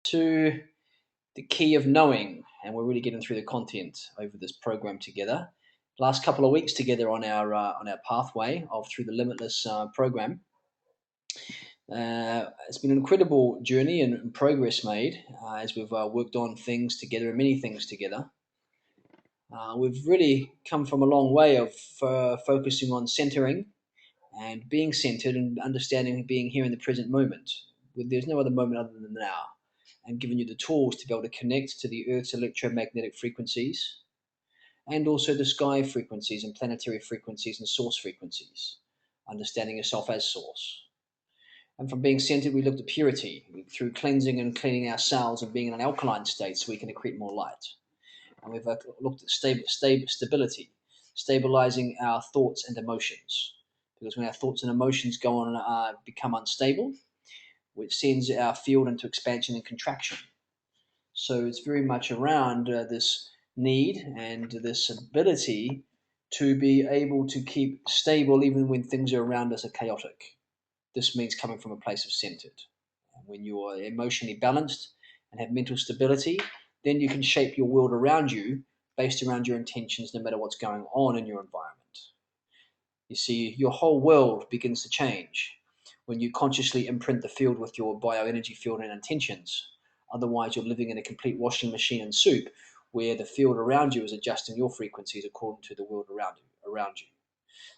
To the key of knowing, and we're really getting through the content over this program together. Last couple of weeks together on our pathway of through the Limitless program. It's been an incredible journey and progress made as we've worked on things together and many things together. We've really come from a long way of focusing on centering and being centered and understanding being here in the present moment. There's no other moment other than now, and giving you the tools to be able to connect to the Earth's electromagnetic frequencies and also the sky frequencies and planetary frequencies and source frequencies, understanding yourself as source. And from being centered, we looked at purity through cleansing and cleaning our cells and being in an alkaline state so we can accrete more light. And we've looked at stability, stabilizing our thoughts and emotions. Because when our thoughts and emotions go on become unstable, which sends our field into expansion and contraction. So it's very much around this need and this ability to be able to keep stable even when things around us are chaotic. This means coming from a place of centered. And when you are emotionally balanced and have mental stability, then you can shape your world around you based around your intentions, no matter what's going on in your environment. You see, your whole world begins to change when you consciously imprint the field with your bioenergy field and intentions. Otherwise, you're living in a complete washing machine and soup where the field around you is adjusting your frequencies according to the world around you.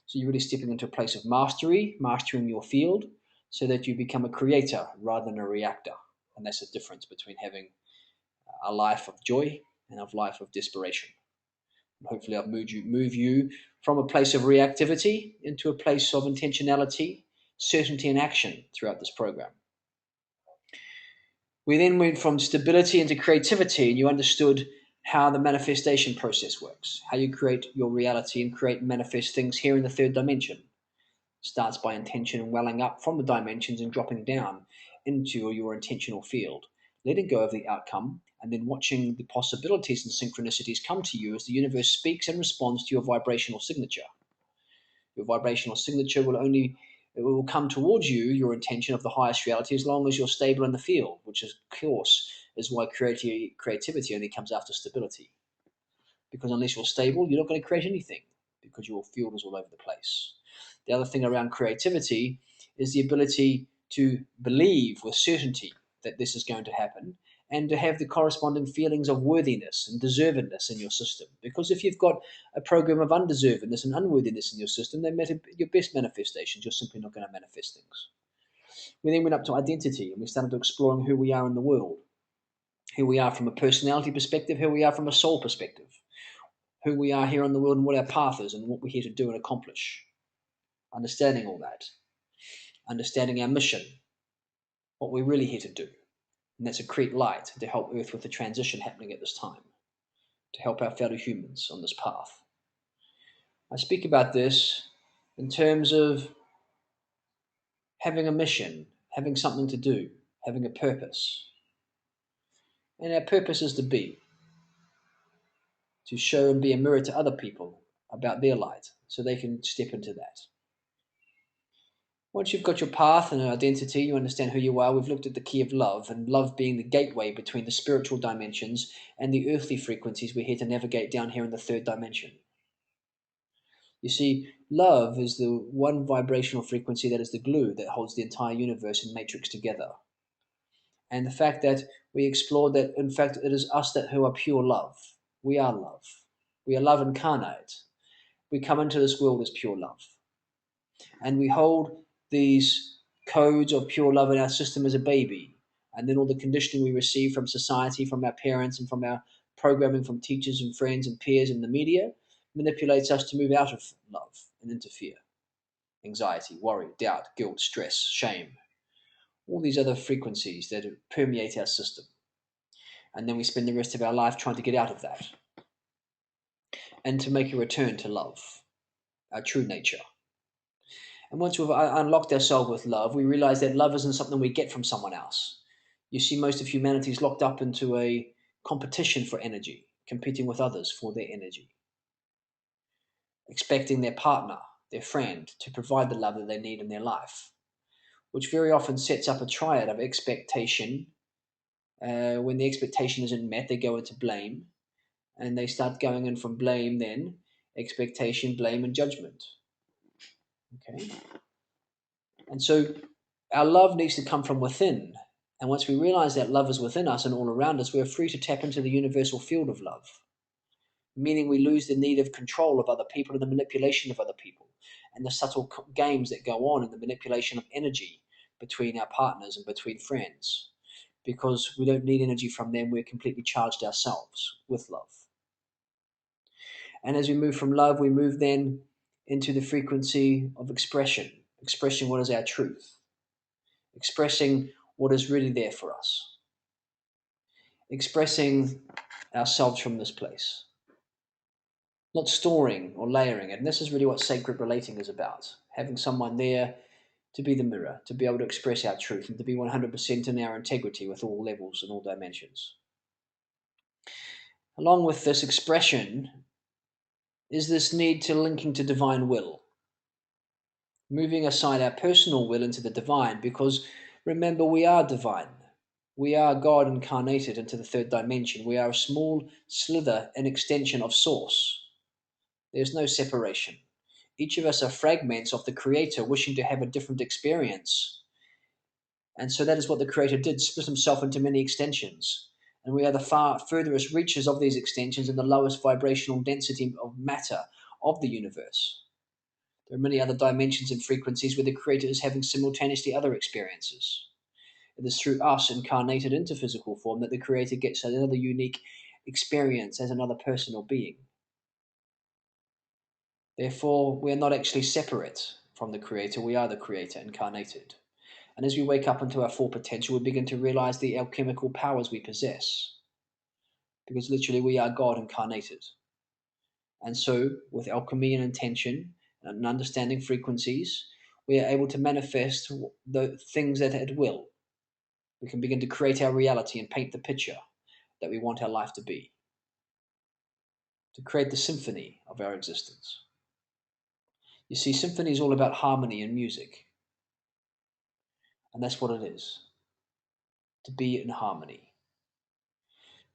So you're really stepping into a place of mastery, mastering your field, so that you become a creator rather than a reactor. And that's the difference between having a life of joy and a life of desperation. Hopefully, I've move you from a place of reactivity into a place of intentionality, certainty, and action throughout this program. We then went from stability into creativity, and you understood how the manifestation process works, how you create your reality and create and manifest things here in the third dimension. It starts by intention and welling up from the dimensions and dropping down into your intentional field, letting go of the outcome, and then watching the possibilities and synchronicities come to you as the universe speaks and responds to your vibrational signature. Your vibrational signature will only it will come towards you, your intention of the highest reality, as long as you're stable in the field, which of course is why creativity only comes after stability. Because unless you're stable, you're not going to create anything because your field is all over the place. The other thing around creativity is the ability to believe with certainty that this is going to happen and to have the corresponding feelings of worthiness and deservedness in your system. Because if you've got a program of undeservedness and unworthiness in your system, then your best manifestations, you're simply not going to manifest things. We then went up to identity and we started to exploring who we are in the world, who we are from a personality perspective, who we are from a soul perspective, who we are here on the world and what our path is and what we're here to do and accomplish. Understanding all that, understanding our mission, what we're really here to do. And that's to create light to help Earth with the transition happening at this time, to help our fellow humans on this path. I speak about this in terms of having a mission, having something to do, having a purpose. And our purpose is to show and be a mirror to other people about their light so they can step into that. Once you've got your path and an identity, you understand who you are. We've looked at the key of love, and love being the gateway between the spiritual dimensions and the earthly frequencies we're here to navigate down here in the third dimension. You see, love is the one vibrational frequency that is the glue that holds the entire universe and matrix together. And the fact that we explored that, in fact, it is us that who are pure love. We are love. We are love incarnate. We come into this world as pure love. And we hold these codes of pure love in our system as a baby. And then all the conditioning we receive from society, from our parents, and from our programming from teachers and friends and peers and the media manipulates us to move out of love and into fear, anxiety, worry, doubt, guilt, stress, shame, all these other frequencies that permeate our system. And then we spend the rest of our life trying to get out of that and to make a return to love, our true nature. And once we've unlocked ourselves with love, we realize that love isn't something we get from someone else. You see, most of humanity is locked up into a competition for energy, competing with others for their energy, expecting their partner, their friend, to provide the love that they need in their life, which very often sets up a triad of expectation, When the expectation isn't met, they go into blame, and they start going in from blame, then expectation, blame, and judgment. Okay, and so our love needs to come from within. And once we realize that love is within us and all around us, we are free to tap into the universal field of love, meaning we lose the need of control of other people and the manipulation of other people and the subtle games that go on in the manipulation of energy between our partners and between friends. Because we don't need energy from them, we're completely charged ourselves with love. And as we move from love, we move then into the frequency of expression, expressing what is our truth, expressing what is really there for us, expressing ourselves from this place, not storing or layering it. And this is really what sacred relating is about, having someone there to be the mirror, to be able to express our truth and to be 100% in our integrity with all levels and all dimensions. Along with this expression is this need to linking to divine will, moving aside our personal will into the divine, because remember, we are divine. We are God incarnated into the third dimension. We are a small slither, an extension of Source. There's no separation. Each of us are fragments of the Creator wishing to have a different experience. And so that is what the Creator did, split himself into many extensions. And we are the far furthest reaches of these extensions and the lowest vibrational density of matter of the universe. There are many other dimensions and frequencies where the Creator is having simultaneously other experiences. It is through us incarnated into physical form that the Creator gets another unique experience as another person or being. Therefore, we are not actually separate from the Creator, we are the Creator incarnated. And as we wake up into our full potential, we begin to realize the alchemical powers we possess. Because literally, we are God incarnated. And so, with alchemy and intention and understanding frequencies, we are able to manifest the things that at will. We can begin to create our reality and paint the picture that we want our life to be, to create the symphony of our existence. You see, symphony is all about harmony and music, and that's what it is, to be in harmony.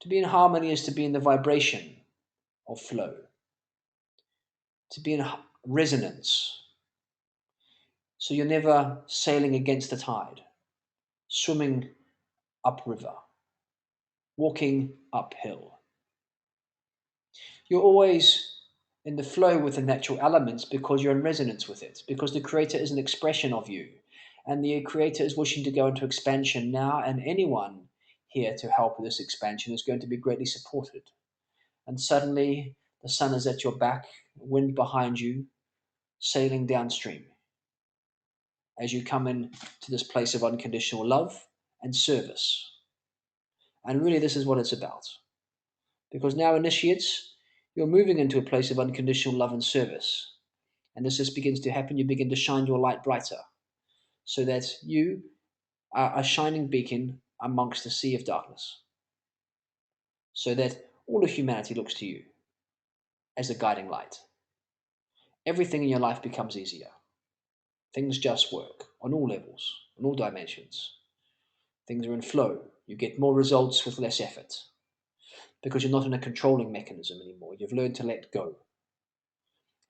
To be in harmony is to be in the vibration of flow, to be in resonance. So you're never sailing against the tide, swimming upriver, walking uphill. You're always in the flow with the natural elements because you're in resonance with it, because the Creator is an expression of you. And the Creator is wishing to go into expansion now, and anyone here to help with this expansion is going to be greatly supported. And suddenly, the sun is at your back, wind behind you, sailing downstream as you come in to this place of unconditional love and service. And really, this is what it's about. Because now, initiates, you're moving into a place of unconditional love and service. And this just begins to happen. You begin to shine your light brighter so that you are a shining beacon amongst the sea of darkness. So that all of humanity looks to you as a guiding light. Everything in your life becomes easier. Things just work on all levels, on all dimensions. Things are in flow. You get more results with less effort because you're not in a controlling mechanism anymore. You've learned to let go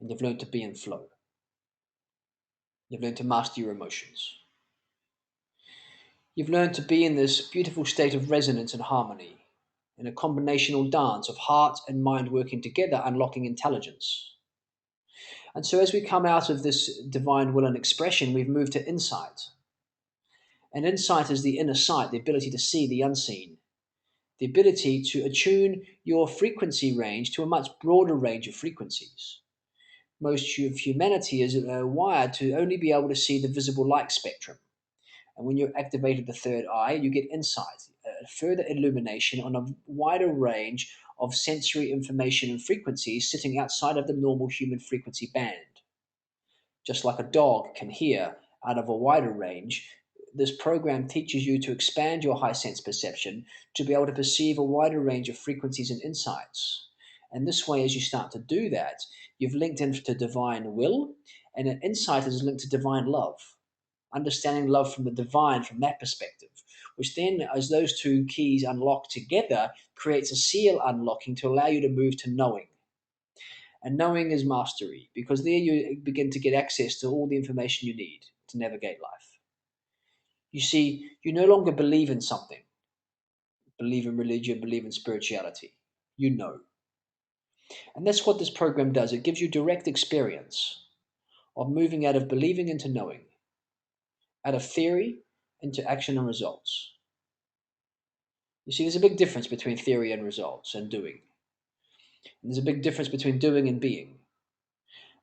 and you've learned to be in flow. You've learned to master your emotions. You've learned to be in this beautiful state of resonance and harmony, in a combinational dance of heart and mind working together, unlocking intelligence. And so, as we come out of this divine will and expression, we've moved to insight. And insight is the inner sight, the ability to see the unseen, the ability to attune your frequency range to a much broader range of frequencies. Most of humanity is wired to only be able to see the visible light spectrum. And when you activated the third eye, you get insight, further illumination on a wider range of sensory information and frequencies sitting outside of the normal human frequency band. Just like a dog can hear out of a wider range, this program teaches you to expand your high sense perception to be able to perceive a wider range of frequencies and insights. And this way, as you start to do that, you've linked into divine will, and an insight is linked to divine love. Understanding love from the divine from that perspective, which then, as those two keys unlock together, creates a seal unlocking to allow you to move to knowing. And knowing is mastery, because there you begin to get access to all the information you need to navigate life. You see, you no longer believe in something, believe in religion, believe in spirituality. You know. And that's what this program does. It gives you direct experience of moving out of believing into knowing, out of theory into action and results. You see, there's a big difference between theory and results and doing. And there's a big difference between doing and being.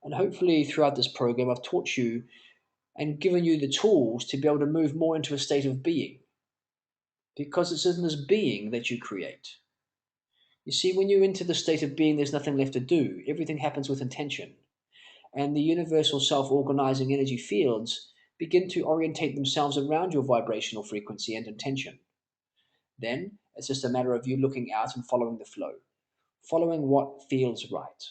And hopefully, throughout this program, I've taught you and given you the tools to be able to move more into a state of being. Because it's in this being that you create. You see, when you're into the state of being, there's nothing left to do. Everything happens with intention. And the universal self organizing energy fields begin to orientate themselves around your vibrational frequency and intention. Then it's just a matter of you looking out and following the flow, following what feels right.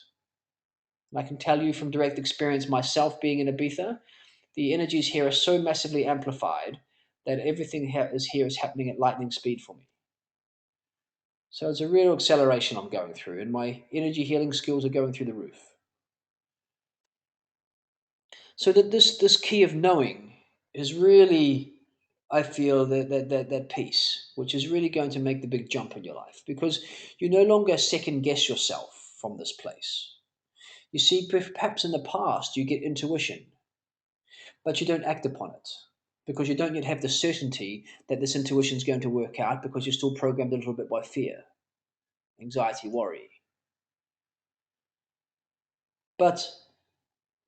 And I can tell you from direct experience, myself being in Ibiza, the energies here are so massively amplified that everything here is happening at lightning speed for me. So it's a real acceleration I'm going through, and my energy healing skills are going through the roof. So that this key of knowing is really, I feel that piece, which is really going to make the big jump in your life, because you no longer second guess yourself from this place. You see, perhaps in the past you get intuition, but you don't act upon it because you don't yet have the certainty that this intuition is going to work out, because you're still programmed a little bit by fear, anxiety, worry. But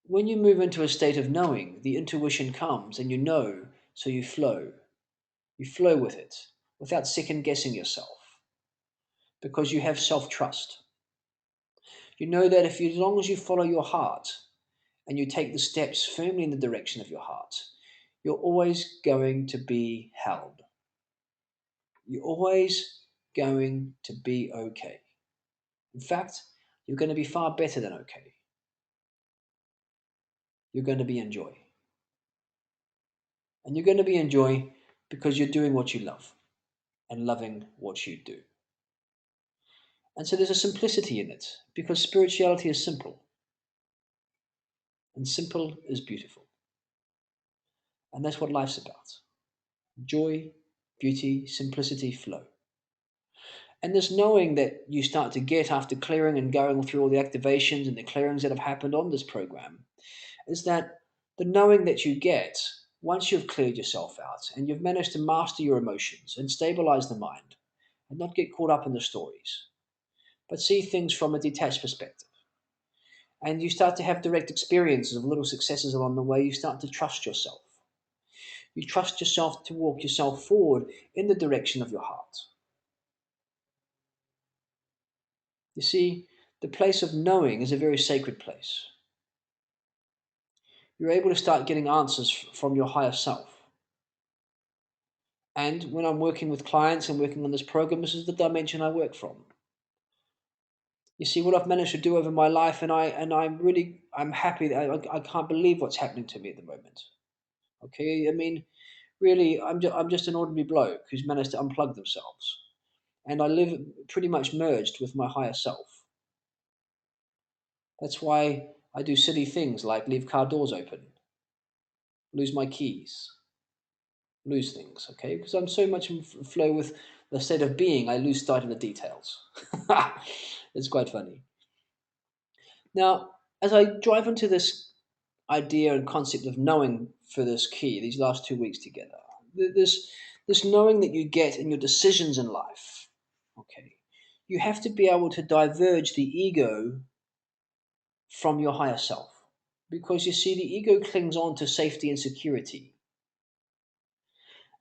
when you move into a state of knowing, the intuition comes and you know, so you flow. You flow with it without second guessing yourself, because you have self trust. You know that if you, as long as you follow your heart and you take the steps firmly in the direction of your heart, you're always going to be held. You're always going to be okay. In fact, you're going to be far better than okay. You're going to be in joy. And you're going to be in joy because you're doing what you love and loving what you do. And so there's a simplicity in it, because spirituality is simple, and simple is beautiful. And that's what life's about: joy, beauty, simplicity, flow. And this knowing that you start to get after clearing and going through all the activations and the clearings that have happened on this program is that the knowing that you get once you've cleared yourself out and you've managed to master your emotions and stabilize the mind and not get caught up in the stories, but see things from a detached perspective. And you start to have direct experiences of little successes along the way. You start to trust yourself. You trust yourself to walk yourself forward in the direction of your heart. You see, the place of knowing is a very sacred place. You're able to start getting answers from your higher self. And when I'm working with clients and working on this program, this is the dimension I work from. You see what I've managed to do over my life, and I'm happy. I can't believe what's happening to me at the moment. Okay, I mean, really, I'm just an ordinary bloke who's managed to unplug themselves, and I live pretty much merged with my higher self. That's why I do silly things like leave car doors open, lose my keys, lose things. Okay, because I'm so much in flow with the state of being, I lose sight of the details. It's quite funny. Now, as I drive into this idea and concept of knowing for this key, these last 2 weeks together, this knowing that you get in your decisions in life, okay, you have to be able to diverge the ego from your higher self. Because you see, the ego clings on to safety and security.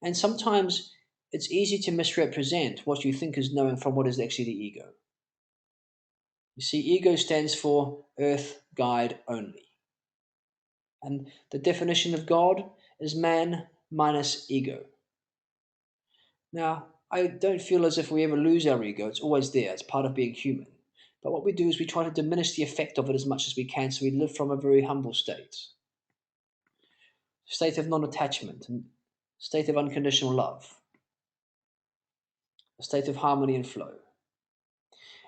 And sometimes it's easy to misrepresent what you think is knowing from what is actually the ego. You see, ego stands for earth guide only. And the definition of God is man minus ego. Now, I don't feel as if we ever lose our ego. It's always there. It's part of being human. But what we do is we try to diminish the effect of it as much as we can, so we live from a very humble state of non-attachment and state of unconditional love. a state of harmony and flow.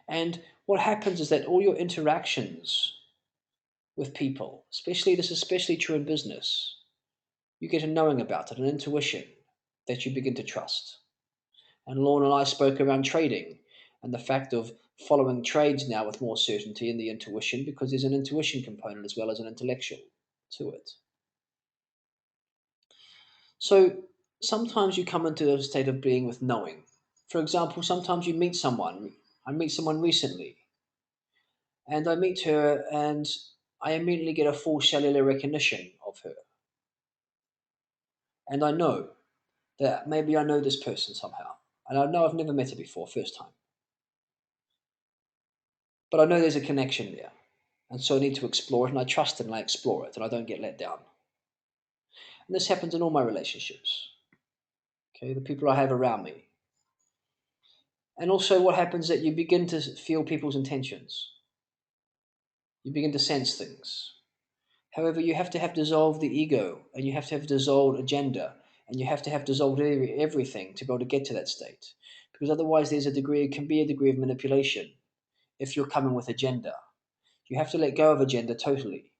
And what happens is that all your interactions with people, especially this is especially true in business, you get a knowing about it, an intuition that you begin to trust. And Lorna and I spoke around trading and the fact of following trades now with more certainty in the intuition because there's an intuition component as well as an intellectual to it. So sometimes you come into a state of being with knowing. For example, sometimes you meet someone. I meet someone recently, and I meet her, and I immediately get a full cellular recognition of her. And I know that maybe I know this person somehow. And I know I've never met her before, first time. But I know there's a connection there. And so I need to explore it, and I trust it, and I explore it, and I don't get let down. And this happens in all my relationships, okay, the people I have around me. And also, what happens is that you begin to feel people's intentions, you begin to sense things. However, you have to have dissolved the ego, and you have to have dissolved agenda, and you have to have dissolved everything to be able to get to that state. Because otherwise, there's a degree, it can be a degree of manipulation if you're coming with agenda. You have to let go of agenda totally.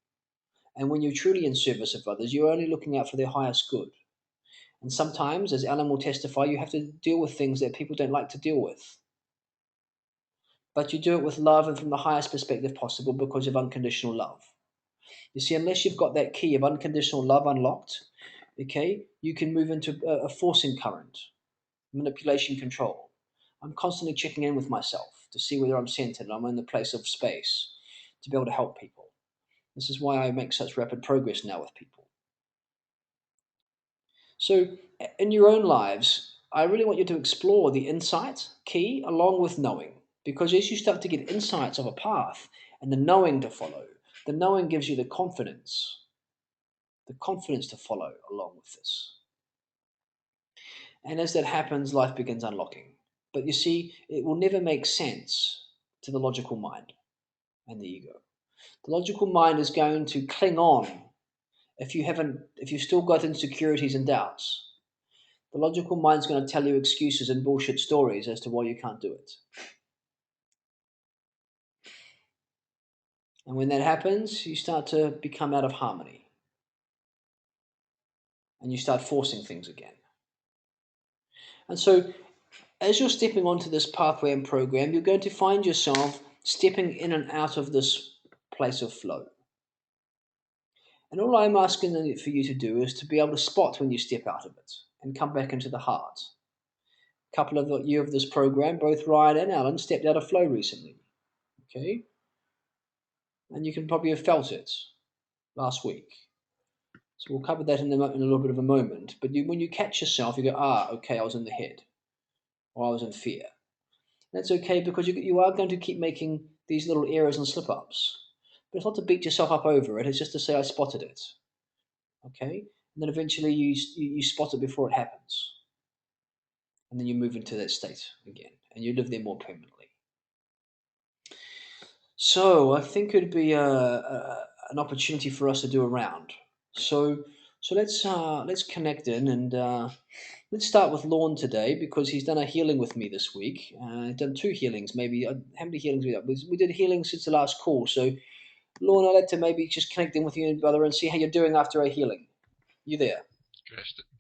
And when you're truly in service of others, you're only looking out for their highest good. And sometimes, as Alan will testify, you have to deal with things that people don't like to deal with. But you do it with love and from the highest perspective possible because of unconditional love. You see, unless you've got that key of unconditional love unlocked, okay, you can move into a forcing current, manipulation, control. I'm constantly checking in with myself to see whether I'm centered and I'm in the place of space to be able to help people. This is why I make such rapid progress now with people. So, in your own lives, I really want you to explore the insight key along with knowing. Because as you start to get insights of a path and the knowing to follow, the knowing gives you the confidence to follow along with this. And as that happens, life begins unlocking. But you see, it will never make sense to the logical mind and the ego. The logical mind is going to cling on if you've still got insecurities and doubts. The logical mind's going to tell you excuses and bullshit stories as to why you can't do it. And when that happens, you start to become out of harmony and you start forcing things again. And so, as you're stepping onto this pathway and program, you're going to find yourself stepping in and out of this place of flow. And all I'm asking for you to do is to be able to spot when you step out of it and come back into the heart. A couple of you of this program, both Ryan and Alan, stepped out of flow recently. Okay? And you can probably have felt it last week. So we'll cover that in a little bit of a moment. But when you catch yourself, you go, okay, I was in the head or I was in fear. And that's okay because you are going to keep making these little errors and slip ups. But it's not to beat yourself up over it. It's just to say, I spotted it. Okay? And then eventually you spot it before it happens. And then you move into that state again. And you live there more permanently. So I think it'd be an opportunity for us to do a round. So let's connect in and let's start with Lorne today because he's done a healing with me this week. Done two healings, maybe. How many healings we done? We did healing since the last call. So Lorne, I'd like to maybe just connect in with you, brother, and see how you're doing after a healing. You there?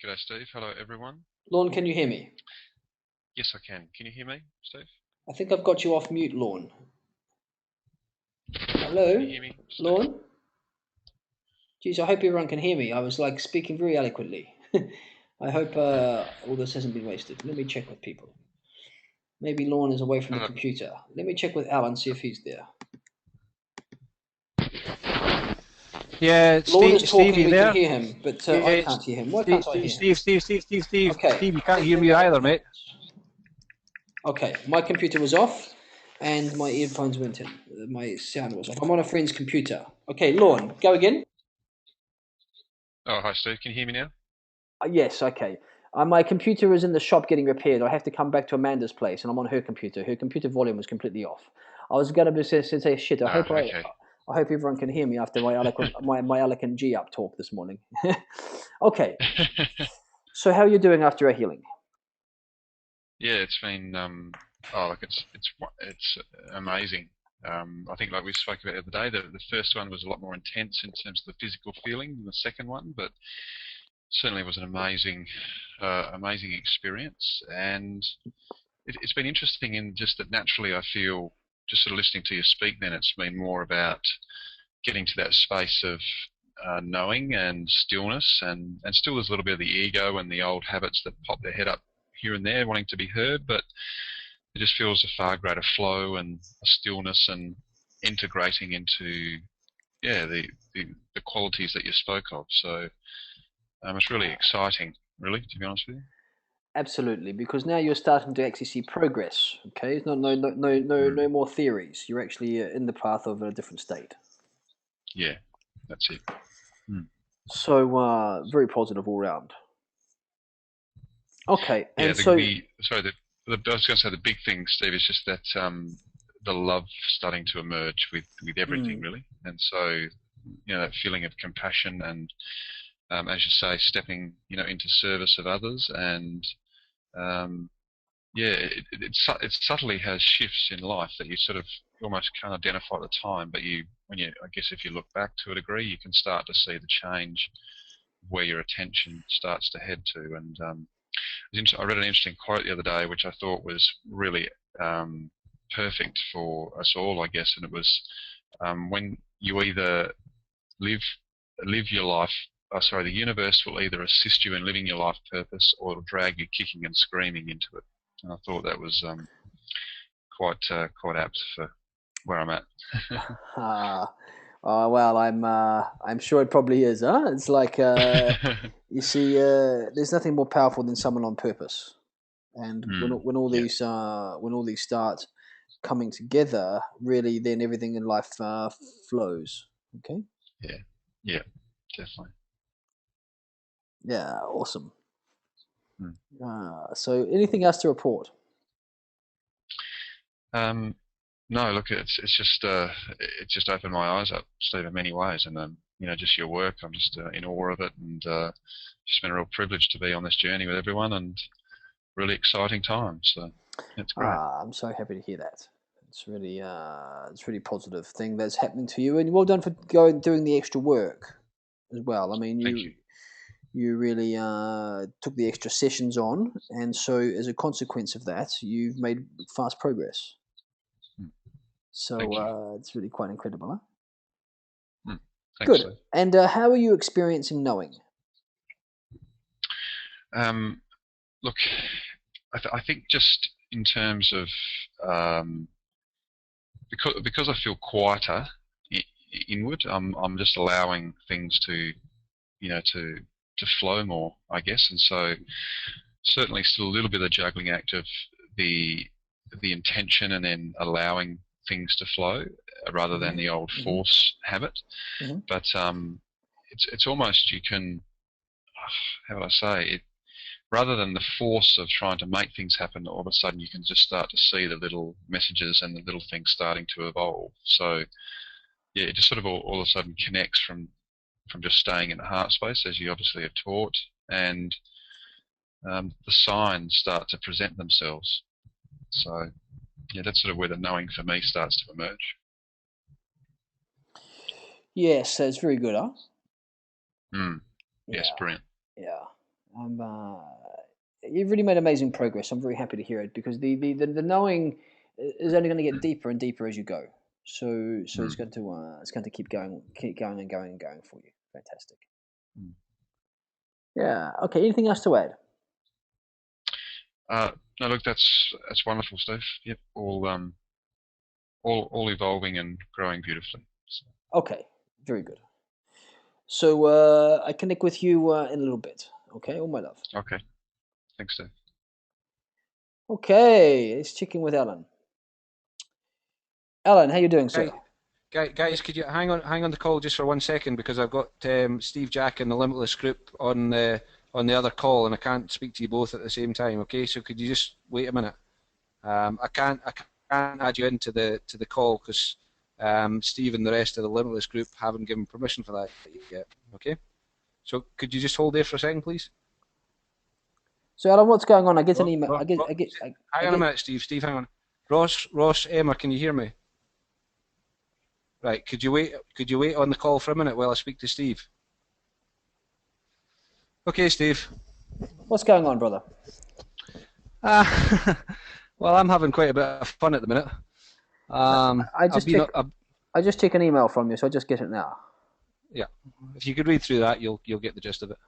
G'day, Steve. Hello, everyone. Lorne, can you hear me? Yes, I can. Can you hear me, Steve? I think I've got you off mute, Lorne. Can you Hello, hear me, Steve? Lorne? Geez, I hope everyone can hear me. I was like speaking very eloquently. I hope all this hasn't been wasted. Let me check with people. Maybe Lorne is away from the Hello. computer. Let me check with Alan, see if he's there. Yeah, Lorne is Steve, talking, you we can there? hear him, but I Yeah, can't hear him. Why can't I hear him? Steve, Okay, you can't hear let me me have a either, look. mate. Okay, my computer was off and my earphones went in. My sound was off. I'm on a friend's computer. Okay, Lorne, go again. Oh, hi, Steve. Can you hear me now? Yes, okay. My computer is in the shop getting repaired. I have to come back to Amanda's place, and I'm on her computer. Her computer volume was completely off. I was going to say shit. Okay. I hope everyone can hear me after my eloquent my eloquent G up talk this morning. Okay, so how are you doing after a healing? Yeah, it's been oh, like it's amazing. I think like we spoke about the other day, the first one was a lot more intense in terms of the physical feeling than the second one, but certainly was an amazing experience. And it's been interesting in just that naturally I feel just sort of listening to you speak. Then it's been more about getting to that space of knowing and stillness, and still there's a little bit of the ego and the old habits that pop their head up here and there, wanting to be heard, but it just feels a far greater flow and a stillness and integrating into the qualities that you spoke of. So it's really exciting, really, to be honest with you. Absolutely, because now you're starting to actually see progress. Okay, it's not Mm. no more theories. You're actually in the path of a different state. Yeah, that's it. Mm. So very positive all round. Okay, Yeah, and so sorry, I was going to say the big thing, Steve, is just that the love starting to emerge with everything, mm, really, and so that feeling of compassion and as you say, stepping into service of others, and um, yeah, it subtly has shifts in life that you sort of almost can't identify at the time, but I guess if you look back to a degree, you can start to see the change where your attention starts to head to. And I read an interesting quote the other day, which I thought was really perfect for us all, I guess, and it was when you either live live your life. Sorry, the universe will either assist you in living your life purpose, or it'll drag you kicking and screaming into it. And I thought that was quite apt for where I'm at. uh, well, I'm sure it probably is. Huh? It's like you see, there's nothing more powerful than someone on purpose. And Mm, yeah, when all these start coming together, really, then everything in life flows. Okay. yeah, yeah, definitely. Yeah. Awesome. Mm. So anything else to report? Um, no, look, it's just opened my eyes up, Steve, in many ways, and just your work. I'm just in awe of it, and just been a real privilege to be on this journey with everyone, and really exciting time. So it's great. I'm so happy to hear that. It's really positive thing that's happening to you, and well done for going doing the extra work as well. I mean, Thank you. you really took the extra sessions on, and so as a consequence of that, you've made fast progress. Mm, So thank you. it's really quite incredible. Huh? Mm, thanks, Good. Steve. And how are you experiencing knowing? Um, look, I think just in terms of um, because I feel quieter inward, I'm just allowing things to to flow more, I guess, and so certainly still a little bit of the juggling act of the the intention and then allowing things to flow rather than Mm-hmm. the old Mm-hmm. force habit. Mm-hmm. But it's almost you can how would I say it rather than the force of trying to make things happen, all of a sudden you can just start to see the little messages and the little things starting to evolve. So yeah, it just sort of all of a sudden connects from just staying in the heart space, as you obviously have taught, and the signs start to present themselves. So yeah, that's sort of where the knowing for me starts to emerge. Yes, that's very good, huh? Mm, yes, Yeah, brilliant. yeah. I'm. You've really made amazing progress. I'm very happy to hear it because the knowing is only going to get Mm, deeper and deeper as you go. So mm, it's going to keep going and going and going for you. Fantastic. mm. Yeah. Okay. Anything else to add? Uh, no, look, that's wonderful, Steve. Yep, all evolving and growing beautifully. So, Okay. Very good. So I connect with you in a little bit. Okay. All my love. okay, thanks, Steve. Okay. Let's check in with Alan. Alan, how you doing, sir? Guys, guys, could you hang on the call just for 1 second because I've got Steve Jack and the Limitless group on the other call and I can't speak to you both at the same time. Okay, so could you just wait a minute? I can't add you into the call because Steve and the rest of the Limitless group haven't given permission for that yet. Okay, so could you just hold there for a second, please? So Alan, what's going on? I get an Ross, email. Ross, Ross, I hang on a get. minute, Steve. Steve, hang on. Ross, Emma, can you hear me? Right, could you wait? Could you wait on the call for a minute while I speak to Steve? Okay, Steve. What's going on, brother? Well, I'm having quite a bit of fun at the minute. I just I just check an email from you, so I just get it now. Yeah. If you could read through that, you'll get the gist of it.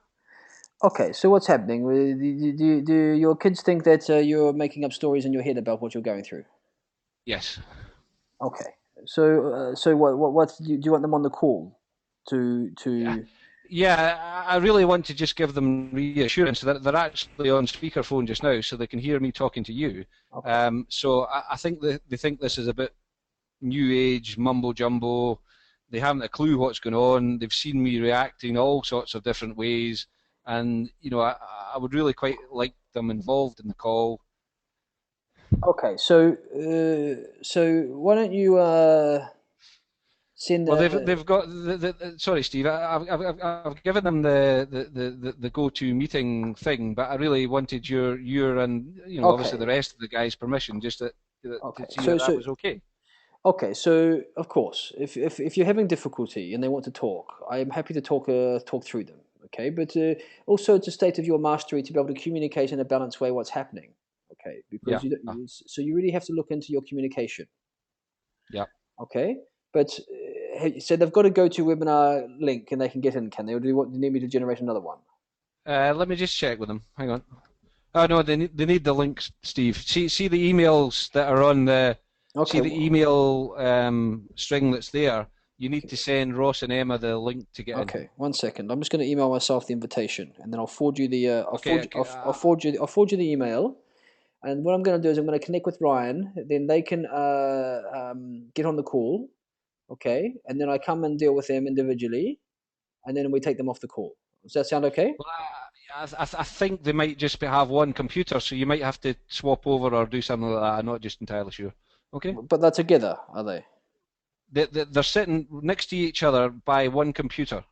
Okay, so what's happening? Do your kids think that you're making up stories in your head about what you're going through? Yes. Okay, so what do you want them on the call to Yeah. Yeah, I really want to just give them reassurance that they're actually on speakerphone just now, so they can hear me talking to you. Okay. So I think they think this is a bit new age mumbo jumbo. They haven't a clue what's going on. They've seen me reacting all sorts of different ways, and I would really quite like them involved in the call. Okay, so why don't you send Well, a they've got sorry, Steve. I've given them the go-to meeting thing, but I really wanted your and obviously the okay, rest of the guys' permission just to okay, see that that was okay. okay, so of course, if you're having difficulty and they want to talk, I am happy to talk through them. Okay, but also it's a state of your mastery to be able to communicate in a balanced way what's happening. Okay, Yeah, because so you really have to look into your communication. yeah. Okay, but so they've got to go to webinar link and they can get in, can they? Or do you need me to generate another one? Let me just check with them. Hang on. Oh no, they need the links, Steve. See the emails that are on the see Okay, the email string that's there. You need to send Ross and Emma the link to get in. okay. 1 second. I'm just going to email myself the invitation, and then I'll forward you the Okay, okay. I'll forward you the email. And what I'm going to do is I'm going to connect with Ryan. Then they can get on the call, okay? And then I come and deal with them individually, and then we take them off the call. Does that sound okay? Well, I think they might just have one computer, so you might have to swap over or do something like that. I'm not just entirely sure. Okay? But they're together, are they? They're sitting next to each other by one computer.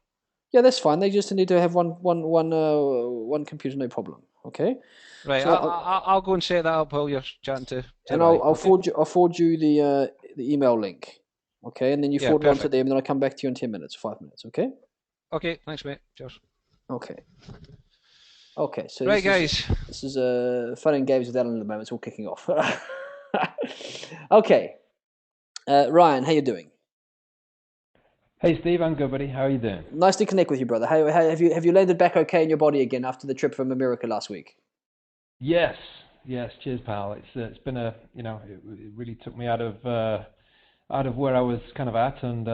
Yeah, that's fine. They just need to have one computer, no problem. Okay. Right, So I'll go and set that up while you're chatting to and Ryan. Okay? I'll forward you the email link. Okay, and then you Yeah, forward it on to perfect. them, and then I come back to you in 10 minutes, 5 minutes. Okay. Okay, thanks, mate. Cheers. Okay. Okay. So Right, guys. this is fun and games with Alan at the moment. It's all kicking off. Okay. Ryan, how you doing? Hey Steve, I'm good, buddy. How are you doing? Nice to connect with you, brother. How have you landed back okay in your body again after the trip from America last week? Yes, yes. Cheers, pal. It's been it really took me out of where I was kind of at, and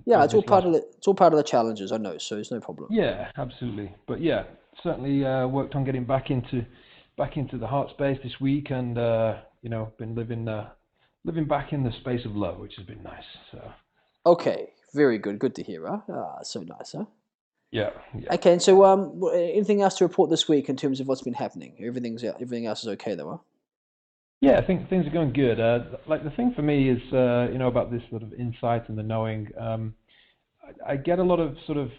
Yeah, it's all this part last of it's all part of the challenges. I know, so it's no problem. yeah, absolutely. But yeah, certainly worked on getting back into the heart space this week, and been living back in the space of love, which has been nice. So Okay, very good. Good to hear. Huh? Ah, so nice, huh? yeah, yeah. Okay, and so anything else to report this week in terms of what's been happening? Everything else is okay, though, huh? Yeah, I think things are going good. Like the thing for me is, about this sort of insight and the knowing. I get a lot of sort of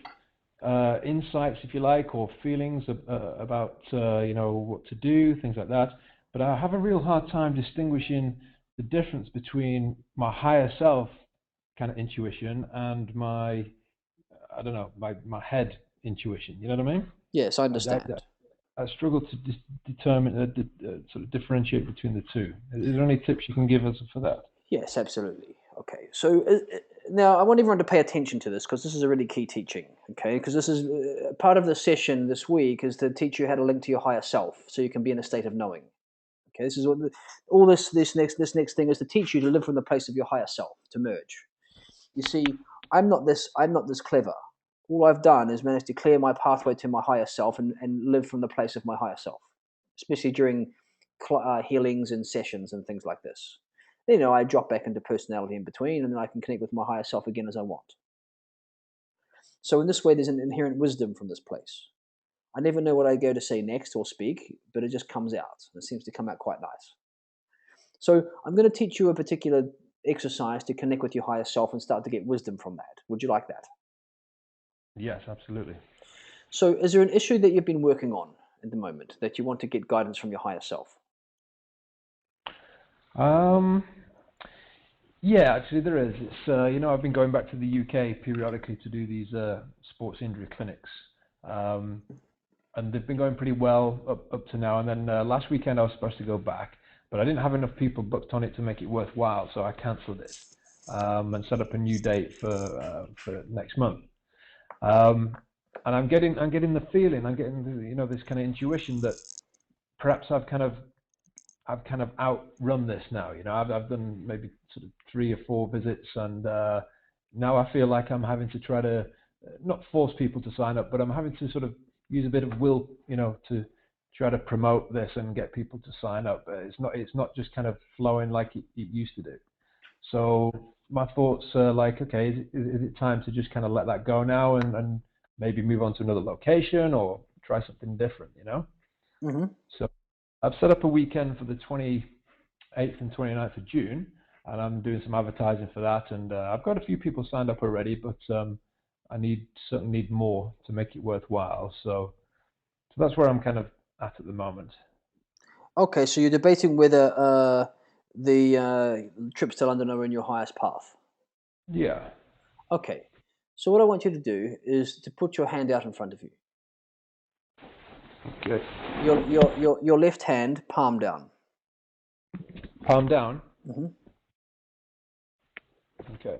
insights, if you like, or feelings about what to do, things like that. But I have a real hard time distinguishing the difference between my higher self kind of intuition and my, I don't know, my head intuition. You know what I mean? Yes, I I, I, understand. I struggle to determine, sort of differentiate between the two. Is there any tips you can give us for that? Yes, absolutely. Okay, so now I want everyone to pay attention to this because this is a really key teaching. Okay, because this is part of the session this week is to teach you how to link to your higher self, so you can be in a state of knowing. Okay, this is what all this next thing is to teach you to live from the place of your higher self, to merge. You see, I'm not this clever. All I've done is managed to clear my pathway to my higher self and live from the place of my higher self, especially during healings and sessions and things like this. I drop back into personality in between, and then I can connect with my higher self again as I want. So in this way, there's an inherent wisdom from this place. I never know what I go to say next or speak, but it just comes out. It seems to come out quite nice. So I'm going to teach you a particular exercise to connect with your higher self and start to get wisdom from that. Would you like that? Yes, absolutely. So is there an issue that you've been working on at the moment that you want to get guidance from your higher self? Yeah, actually there is. It's I've been going back to the UK periodically to do these sports injury clinics, and they've been going pretty well up to now. And then last weekend I was supposed to go back, but I didn't have enough people booked on it to make it worthwhile, so I cancelled it and set up a new date for next month. And I'm getting the feeling, I'm getting this kind of intuition that perhaps I've kind of outrun this now. I've done maybe sort of 3 or 4 visits, and now I feel like I'm having to try to not force people to sign up, but I'm having to sort of use a bit of will, to try to promote this and get people to sign up. It's not just kind of flowing like it used to do. So my thoughts are like, okay, is it time to just kind of let that go now and maybe move on to another location or try something different, Mm-hmm. So I've set up a weekend for the 28th and 29th of June, and I'm doing some advertising for that. And I've got a few people signed up already, but I certainly need more to make it worthwhile. So that's where I'm kind of at the moment. Okay, so you're debating whether the trips to London are in your highest path. Yeah. Okay, so what I want you to do is to put your hand out in front of you. Okay. Your left hand, palm down. Palm down. Mm-hmm. Okay.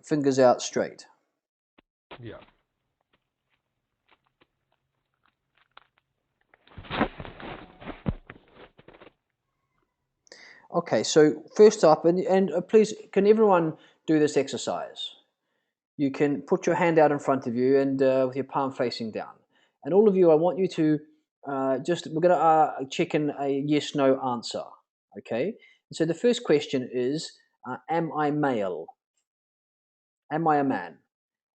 Fingers out straight. Yeah. Okay, so first up, and please, can everyone do this exercise? You can put your hand out in front of you and with your palm facing down. And all of you, I want you to we're going to check in a yes/no answer. Okay? So the first question is, am I male? Am I a man?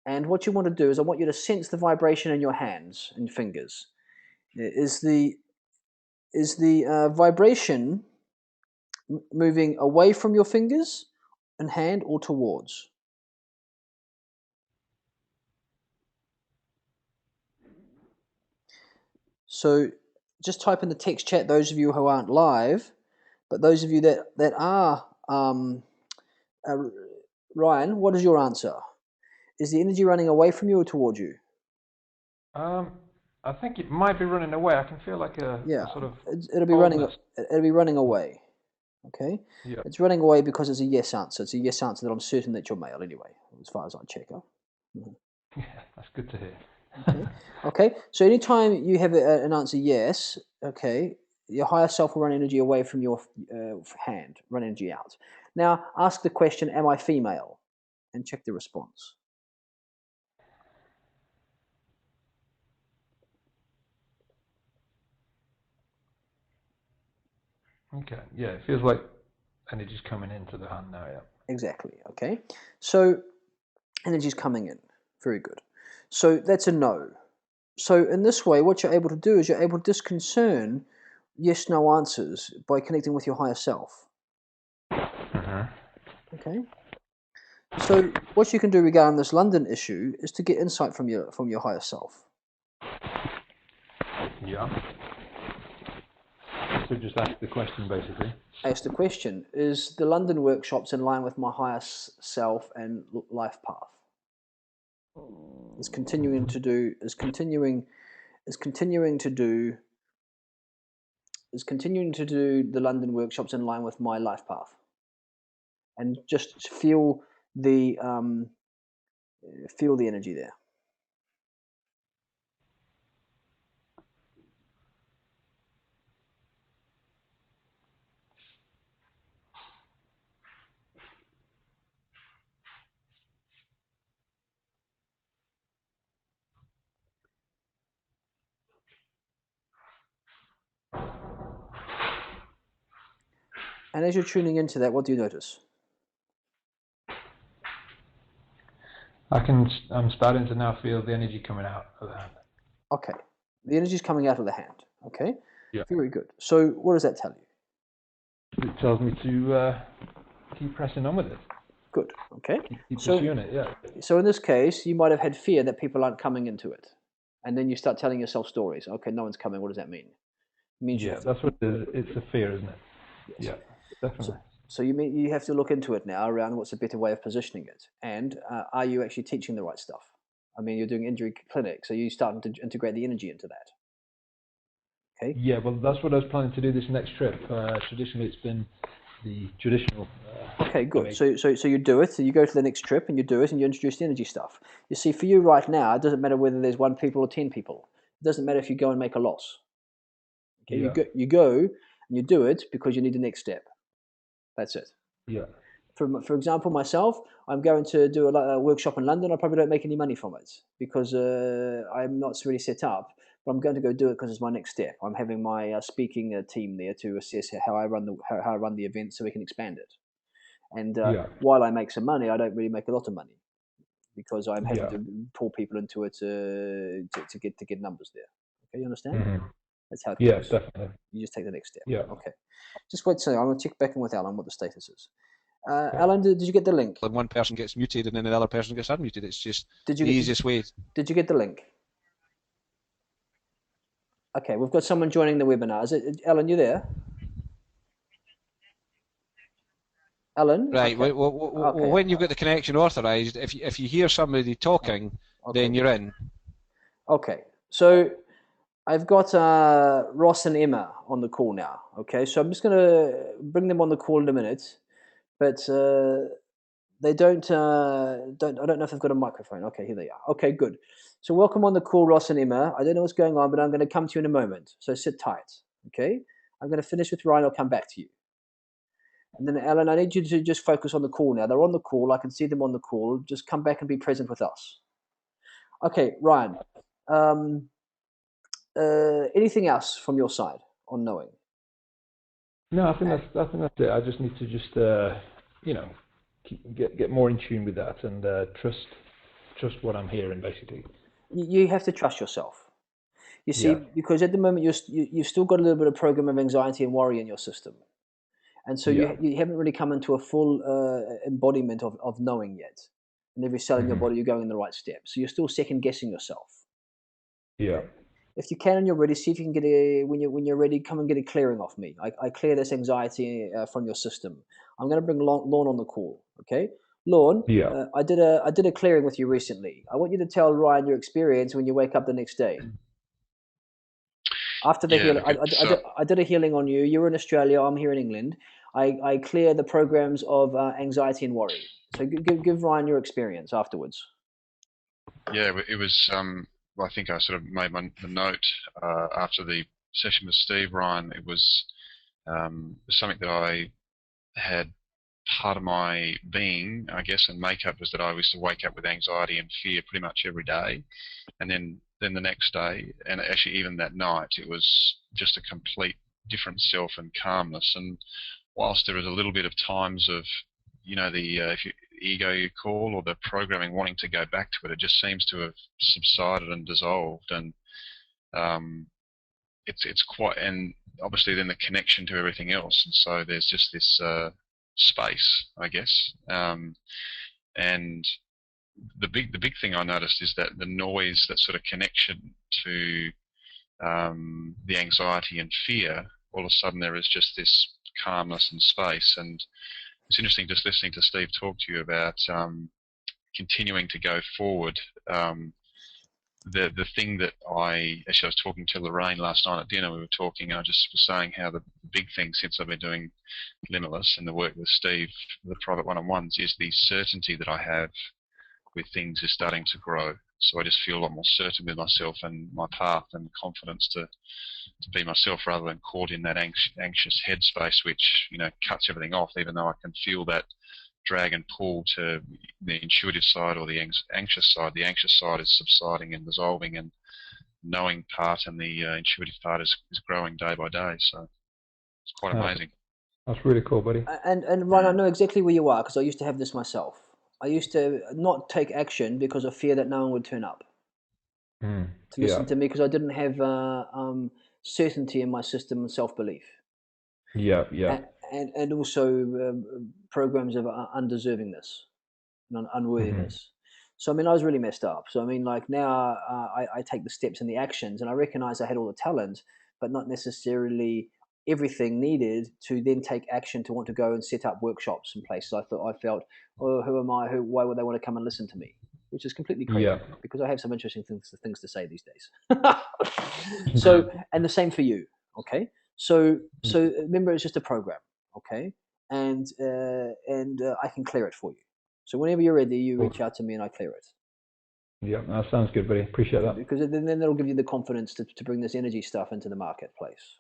And what you want to do is I want you to sense the vibration in your hands and fingers. Is the vibration moving away from your fingers and hand or towards? So just type in the text chat, those of you who aren't live, but those of you that are, Ryan, what is your answer? Is the energy running away from you or towards you? I think it might be running away. I can feel like a sort of it'll be coldness. it'll be running away. Okay, Yeah. it's running away because it's a yes answer. It's a yes answer that I'm certain that you're male anyway, as far as I check up. Yeah, that's good to hear. Okay. Okay. So anytime you have an answer yes, okay, your higher self will run energy away from your hand, run energy out. Now ask the question, am I female? And check the response. Okay. Yeah, it feels like energy's coming into the hand now. Yeah. Exactly. Okay. So energy's coming in. Very good. So that's a no. So in this way, what you're able to do is you're able to disconcern yes/no answers by connecting with your higher self. Okay. So what you can do regarding this London issue is to get insight from your higher self. Yeah. So just ask the question, basically. Ask the question: is the London workshops in line with my higher self and life path? Is continuing to do the London workshops in line with my life path? And just feel the energy there. And as you're tuning into that, what do you notice? I'm starting to now feel the energy coming out of the hand. Okay. The energy is coming out of the hand. Okay. Yeah. Very good. So what does that tell you? It tells me to keep pressing on with it. Good. Okay. Keep pursuing it. Yeah. So in this case, you might have had fear that people aren't coming into it. And then you start telling yourself stories. Okay, no one's coming. What does that mean? It means you Yeah, have to. that's what it is. It's a fear, isn't it? Yes. Yeah, So, definitely. so you have to look into it now around what's a better way of positioning it, and are you actually teaching the right stuff? I mean, you're doing injury clinic, so you're starting to integrate the energy into that. Okay. Yeah, well, that's what I was planning to do this next trip. Traditionally, it's been the traditional. Okay, good. way. So you do it. So you go to the next trip and you do it, and you introduce the energy stuff. You see, for you right now, it doesn't matter whether there's 1 people or 10 people. It doesn't matter if you go and make a loss. Okay, Yeah. you go and you do it because you need the next step. That's it. Yeah. For example, myself, I'm going to do a workshop in London. I probably don't make any money from it because I'm not really set up. But I'm going to go do it because it's my next step. I'm having my speaking team there to assess how I run the event so we can expand it. And Yeah. while I make some money, I don't really make a lot of money because I'm having Yeah. to pull people into it to get numbers there. Okay, you understand? Hmm. That's how it Yeah, goes. definitely. You just take the next step. Yeah. Okay. Just wait a second. I'm going to check back in with Alan what the status is. Okay. Alan, did you get the link? And one person gets muted and then the other person gets unmuted. It's just Did the you easiest way. Did you get the link? Okay, we've got someone joining the webinar. Is it Alan? You there? Alan? Right. Okay. Well, Okay. when you've got the connection authorized, if you hear somebody talking, Okay. then you're in. Okay. So I've got Ross and Emma on the call now. Okay, so I'm just going to bring them on the call in a minute, but they don't. I don't know if they've got a microphone. Okay, here they are. Okay, good. So welcome on the call, Ross and Emma. I don't know what's going on, but I'm going to come to you in a moment. So sit tight. Okay, I'm going to finish with Ryan. I'll come back to you. And then Alan, I need you to just focus on the call now. They're on the call. I can see them on the call. Just come back and be present with us. Okay, Ryan. Um, anything else from your side on knowing? No, I think that's it. I just need to just get more in tune with that and trust what I'm hearing, basically. You have to trust yourself. You see, Yeah. because at the moment you've still got a little bit of program of anxiety and worry in your system, and so Yeah. you haven't really come into a full embodiment of knowing yet. And every cell in your Hmm. body, you're going in the right step. So you're still second guessing yourself. Yeah. If you can and you're ready, see if you can get when you're ready, come and get a clearing off me. I clear this anxiety from your system. I'm going to bring Lorne on the call. Okay, Lorne, Yeah. I did a clearing with you recently. I want you to tell Ryan your experience when you wake up the next day. After the Yeah, healing, look, it's I did a healing on you. You're in Australia. I'm here in England. I clear the programs of anxiety and worry. So give Ryan your experience afterwards. yeah, it was. Well, I think I sort of made the note after the session with Steve Ryan. It was something that I had part of my being, I guess, and makeup was that I used to wake up with anxiety and fear pretty much every day, and then the next day, and actually even that night, it was just a complete different self and calmness. And whilst there was a little bit of times of, the if you, ego you call or the programming wanting to go back to it, it just seems to have subsided and dissolved. And um, it's quite, and obviously then the connection to everything else. And so there's just this space, I guess. And the big thing I noticed is that the noise, that sort of connection to the anxiety and fear, all of a sudden there is just this calmness and space. And it's interesting just listening to Steve talk to you about continuing to go forward. The thing that actually I was talking to Lorraine last night at dinner. We were talking. I just was saying how the big thing since I've been doing Limitless and the work with Steve, the private one-on-ones, is the certainty that I have with things is starting to grow. So I just feel a lot more certain with myself and my path, and confidence to be myself rather than caught in that anxious headspace, which cuts everything off. Even though I can feel that drag and pull to the intuitive side or the anxious side. The anxious side is subsiding and dissolving, and knowing part and the intuitive part is growing day by day. So it's quite amazing. That's really cool, buddy. And Ryan, I know exactly where you are because I used to have this myself. I used to not take action because of fear that no one would turn up to listen to me because I didn't have certainty in my system and self-belief. Yeah. Yeah. And also programs of undeservingness and unworthiness. So I mean, I was really messed up. So I mean, like now I take the steps and the actions, and I recognize I had all the talent, but not necessarily everything needed to then take action to want to go and set up workshops and places. I felt, oh, who am I? Why would they want to come and listen to me? Which is completely crazy Yeah. because I have some interesting things to say these days. So, and the same for you. Okay. So remember, it's just a program. Okay. And I can clear it for you. So whenever you're ready, you Cool. reach out to me and I clear it. Yeah, that sounds good, buddy. Appreciate that. Because then that'll give you the confidence to bring this energy stuff into the marketplace.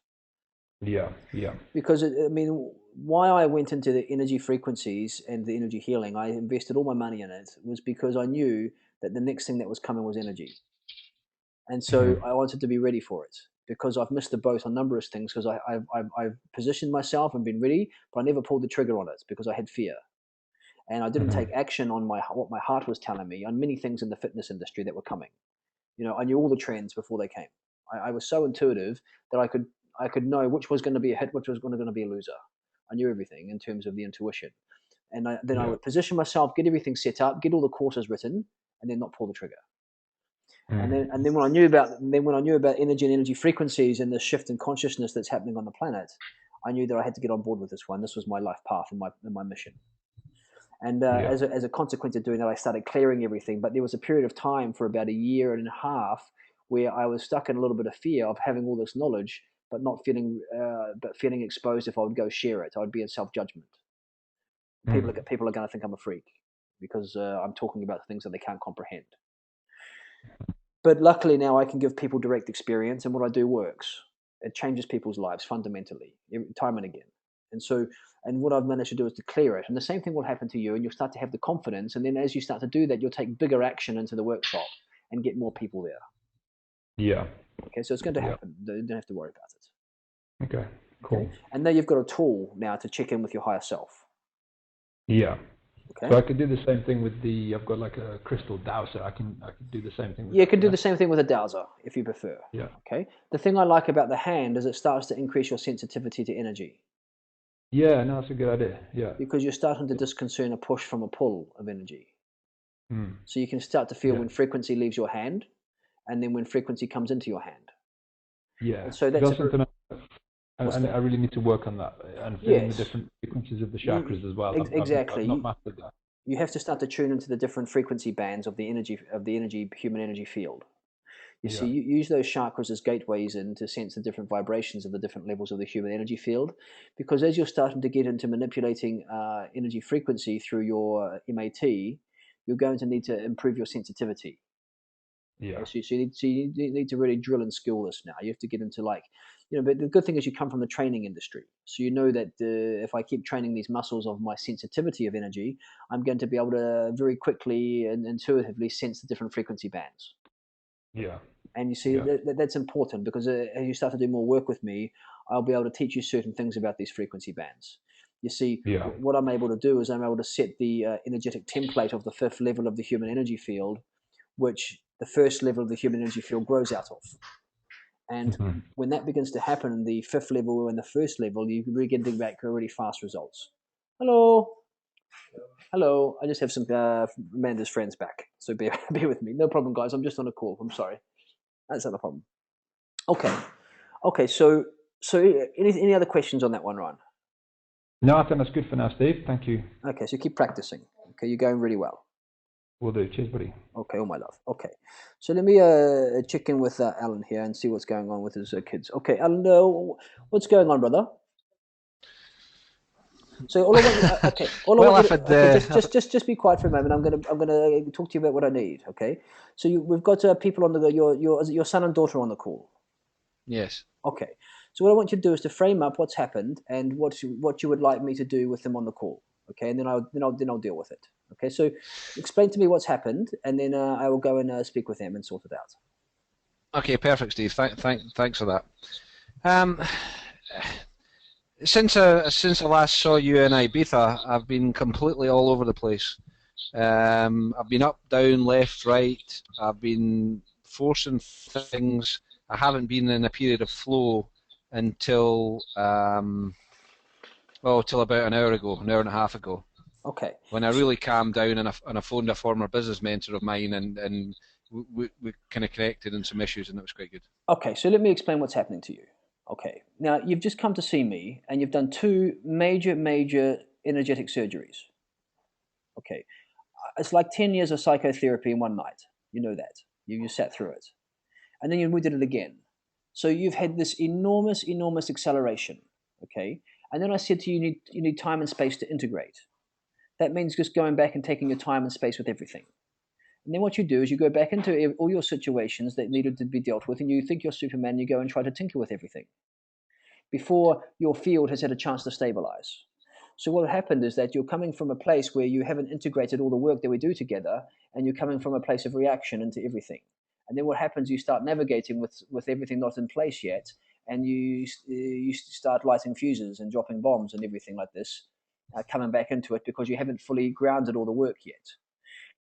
Yeah, yeah. Because I mean, why I went into the energy frequencies and the energy healing, I invested all my money in it, was because I knew that the next thing that was coming was energy, and so Mhm. I wanted to be ready for it. Because I've missed the boat on numerous things, because I've positioned myself and been ready, but I never pulled the trigger on it because I had fear, and I didn't take Mhm. action on what my heart was telling me on many things in the fitness industry that were coming. I knew all the trends before they came. I was so intuitive that I could know which was going to be a hit, which was going to be a loser. I knew everything in terms of the intuition, and then I Yeah. would position myself, get everything set up, get all the courses written, and then not pull the trigger. And then Mhm. and then when I knew about energy and energy frequencies and the shift in consciousness that's happening on the planet, I knew that I had to get on board with this one. This was my life path and my mission. And Yeah. as a consequence of doing that, I started clearing everything. But there was a period of time for about a year and a half where I was stuck in a little bit of fear of having all this knowledge, but not feeling exposed if I would go share it. I would be in self judgment. Mhm. People are going to think I'm a freak because I'm talking about things that they can't comprehend. But luckily now I can give people direct experience, and what I do works. It changes people's lives fundamentally, time and again. And so, and what I've managed to do is to clear it. And the same thing will happen to you, and you'll start to have the confidence. And then as you start to do that, you'll take bigger action into the workshop and get more people there. Yeah. Okay, so it's going to Yeah. happen. You don't have to worry about it. Okay. Cool. Okay, and now you've got a tool now to check in with your higher self. Yeah. So Okay, I could do the same thing with I've got like a crystal dowser. I could do the same thing with you that. can do Yeah. the same thing with a dowser if you prefer. Yeah. Okay, the thing I like about the hand is it starts to increase your sensitivity to energy, Yeah. No, that's a good idea. Yeah. because you're starting to disconcern a push from a pull of energy. Mm. So you can start to feel Yeah. when frequency leaves your hand and then when frequency comes into your hand. Yeah. And so Because that's that's something what's I that? really need to work on that and feeling the Yes, different frequencies of the you, chakras as well. I've exactly. not mastered that. You have to start to tune into the different frequency bands of the energy human energy field. You see, Yeah. you use those chakras as gateways in to sense the different vibrations of the different levels of the human energy field. Because as you're starting to get into manipulating energy frequency through your MAT, you're going to need to improve your sensitivity. Yeah. Okay, so you need to really drill and skill this now. You have to get into but the good thing is you come from the training industry. So you know that if I keep training these muscles of my sensitivity of energy, I'm going to be able to very quickly and intuitively sense the different frequency bands. Yeah. And you see, Yeah. that's important because as you start to do more work with me, I'll be able to teach you certain things about these frequency bands. You see, Yeah. what I'm able to do is I'm able to set the energetic template of the fifth level of the human energy field, which the first level of the human energy field grows out of. And Mhm. when that begins to happen, the fifth level and the first level, you really get back really fast results. Hello. Hello. I just have some Amanda's friends back. So bear with me. No problem, guys. I'm just on a call. I'm sorry. That's not a problem. Okay. Okay. So any other questions on that one, Ryan? No, I think that's good for now, Steve. Thank you. Okay. So keep practicing. Okay. You're going really well. Will do. Cheers, buddy. Okay, all my love. Okay, so let me check in with Alan here and see what's going on with his kids. Okay, Alan, what's going on, brother? So all I want, all I Well, want you I've to, had, okay, just be quiet for a moment. I'm gonna talk to you about what I need. Okay, so we've got people on your son and daughter on the call. yes. Okay, so what I want you to do is to frame up what's happened and what you would like me to do with them on the call. Okay, and then I'll deal with it. Okay, so explain to me what's happened, and then I will go and speak with them and sort it out. Okay, perfect, Steve. Thanks for that. Um, since I last saw you in Ibiza, I've been completely all over the place. I've been up, down, left, right. I've been forcing things. I haven't been in a period of flow until till about an hour and a half ago. Okay. When I really calmed down and I phoned a former business mentor of mine, and we kind of connected on some issues, and it was quite good. Okay, so let me explain what's happening to you. Okay, now you've just come to see me and you've done two major energetic surgeries. Okay, it's like 10 years of psychotherapy in one night. You know that. You sat through it. And then we did it again. So you've had this enormous acceleration. Okay, and then I said to you, you need time and space to integrate. That means just going back and taking your time and space with everything. And then what you do is you go back into all your situations that needed to be dealt with, and you think you're Superman, and you go and try to tinker with everything before your field has had a chance to stabilize. So what happened is that you're coming from a place where you haven't integrated all the work that we do together, and you're coming from a place of reaction into everything. And then what happens, you start navigating with everything not in place yet, and you start lighting fuses and dropping bombs and everything like this, coming back into it because you haven't fully grounded all the work yet.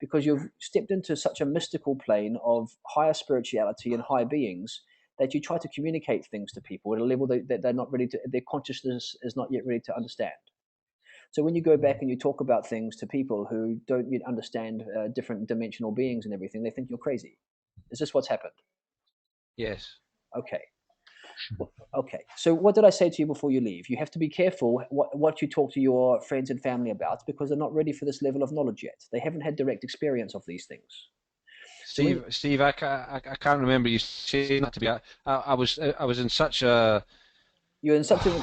Because you've stepped into such a mystical plane of higher spirituality and high beings that you try to communicate things to people at a level that they're not ready to, their consciousness is not yet ready to understand. So when you go back and you talk about things to people who don't yet understand different dimensional beings and everything, they think you're crazy. Is this what's happened? Yes. Okay. Okay. So what did I say to you before you leave? You have to be careful what you talk to your friends and family about, because they're not ready for this level of knowledge yet. They haven't had direct experience of these things. Steve, I can't remember you saying that to me. I was in such a you're in such an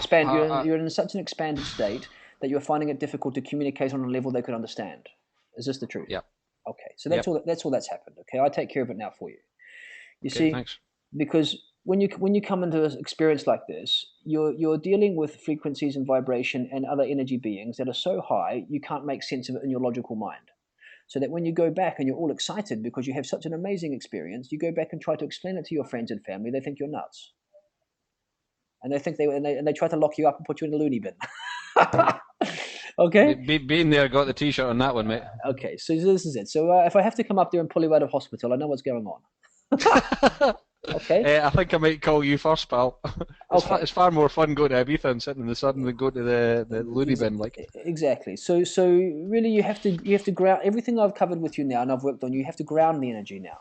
expanded state that you're finding it difficult to communicate on a level they could understand. Is this the truth? Yeah. Okay. So that's all. That's all that's happened. Okay. I take care of it now for you. You Okay, see, thanks. because when you come into an experience like this, you're dealing with frequencies and vibration and other energy beings that are so high you can't make sense of it in your logical mind. So that when you go back and you're all excited because you have such an amazing experience, you go back and try to explain it to your friends and family, they think you're nuts, and they think they try to lock you up and put you in a loony bin. Okay. Being there, got the T-shirt on that one, mate. Okay. So this is it. So if I have to come up there and pull you out of hospital, I know what's going on. Okay. I think I might call you first, pal. It's far more fun going to Ibiza and sitting in the sun than going to the loony bin. Like exactly. So really, you have to ground everything I've covered with you now, and I've worked on. You have to ground the energy now.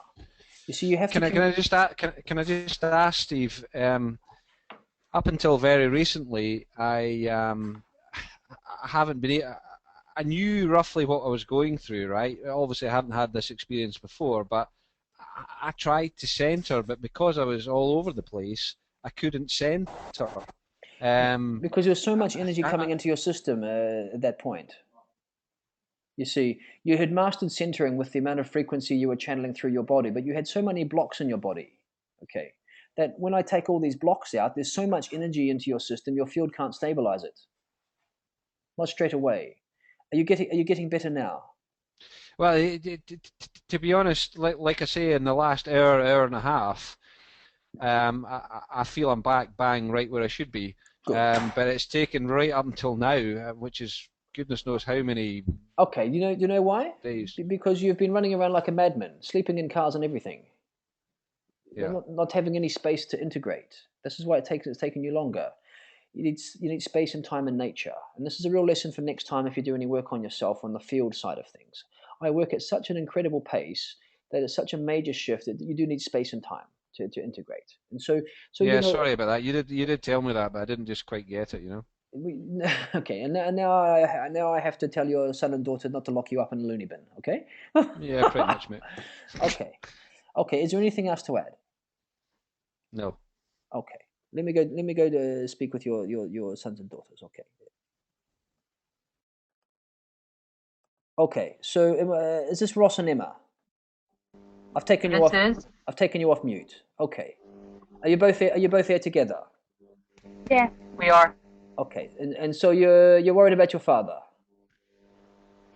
You see, you have to. Can I just ask Steve? Up until very recently, I haven't been. I knew roughly what I was going through, right? Obviously, I haven't had this experience before, but I tried to center, but because I was all over the place, I couldn't center. Because there's so much energy coming into your system at that point. You see, you had mastered centering with the amount of frequency you were channeling through your body, but you had so many blocks in your body, okay, that when I take all these blocks out, there's so much energy into your system, your field can't stabilize it. Not straight away. Are you getting better now? Well, to be honest, like I say, in the last hour and a half, I feel I'm back bang right where I should be. But it's taken right up until now, which is goodness knows how many. Okay, you know why? Days. Because you've been running around like a madman, sleeping in cars and everything. Yeah. Not having any space to integrate. This is why it's taken you longer. You need space and time and nature. And this is a real lesson for next time if you do any work on yourself on the field side of things. I work at such an incredible pace that it's such a major shift that you do need space and time to integrate. And so yeah, sorry about that. You did tell me that, but I didn't just quite get it, Okay, and now I have to tell your son and daughter not to lock you up in a loony bin. Okay? Yeah, pretty much, mate. Okay. Is there anything else to add? No. Okay. Let me go to speak with your sons and daughters. Okay. Okay. So is this Ross and Emma? I've taken you off. I've taken you off mute. Okay. Are you both here together? Yeah, we are. Okay. And so you're worried about your father?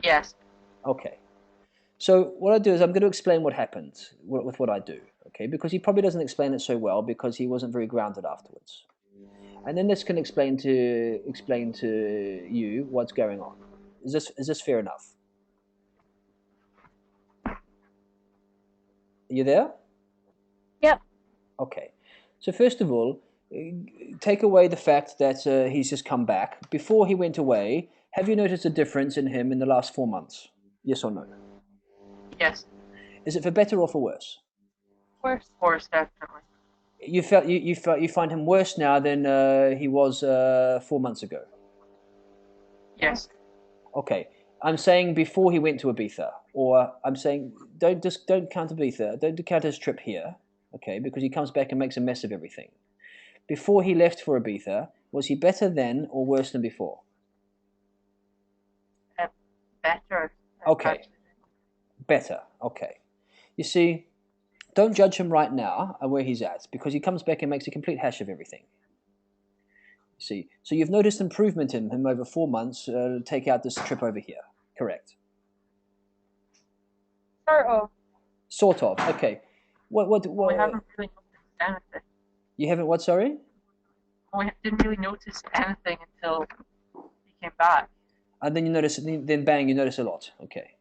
Yes. Okay. So what I do is I'm going to explain what happened with what I do. Okay, because he probably doesn't explain it so well because he wasn't very grounded afterwards. And then this can explain to you what's going on. Is this fair enough? Are you there? Yep. Okay. So first of all, Take away the fact that he's just come back. Before he went away, have you noticed a difference in him in the last 4 months? Yes or no? Yes. Is it for better or for worse? Worse. Worse, definitely. You find him worse now than he was 4 months ago. Yes. Okay, I'm saying before he went to Ibiza, or I'm saying don't count Ibiza, don't count his trip here, okay? Because he comes back and makes a mess of everything. Before he left for Ibiza, was he better then or worse than before? Better. Okay, better. Okay. You see, don't judge him right now and where he's at, because he comes back and makes a complete hash of everything. You see, so you've noticed improvement in him over 4 months. Take out this trip over here. Correct. Sort of. Sort of. Okay. What? We haven't really noticed anything. You haven't what? Sorry. We didn't really notice anything until he came back. And then you notice. Then bang, you notice a lot. Okay.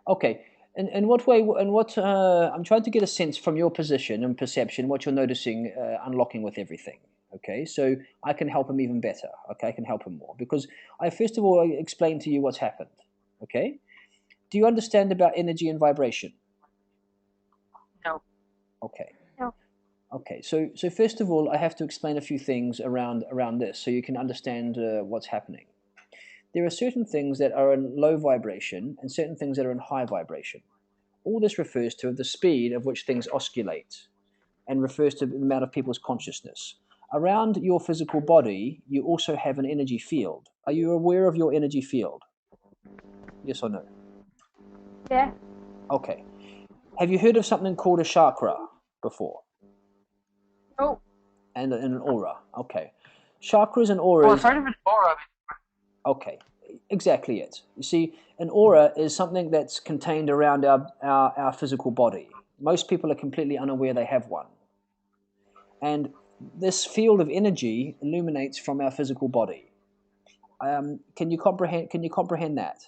Okay. In what way? And what? I'm trying to get a sense from your position and perception what you're noticing, unlocking with everything. Okay, so I can help him even better. Okay, I can help him more because I first of all explained to you what's happened. Okay, do you understand about energy and vibration? No. Okay. No. Okay, so first of all, I have to explain a few things around this so you can understand what's happening. There are certain things that are in low vibration and certain things that are in high vibration. All this refers to the speed of which things oscillate and refers to the amount of people's consciousness. Around your physical body, you also have an energy field. Are you aware of your energy field? Yes or no? Yeah. Okay. Have you heard of something called a chakra before? No. And an aura? Okay. Chakras and Oh, auras. I've heard of an aura. Okay, exactly it. You see, an aura is something that's contained around our physical body. Most people are completely unaware they have one. And this field of energy illuminates from our physical body. Can you comprehend that?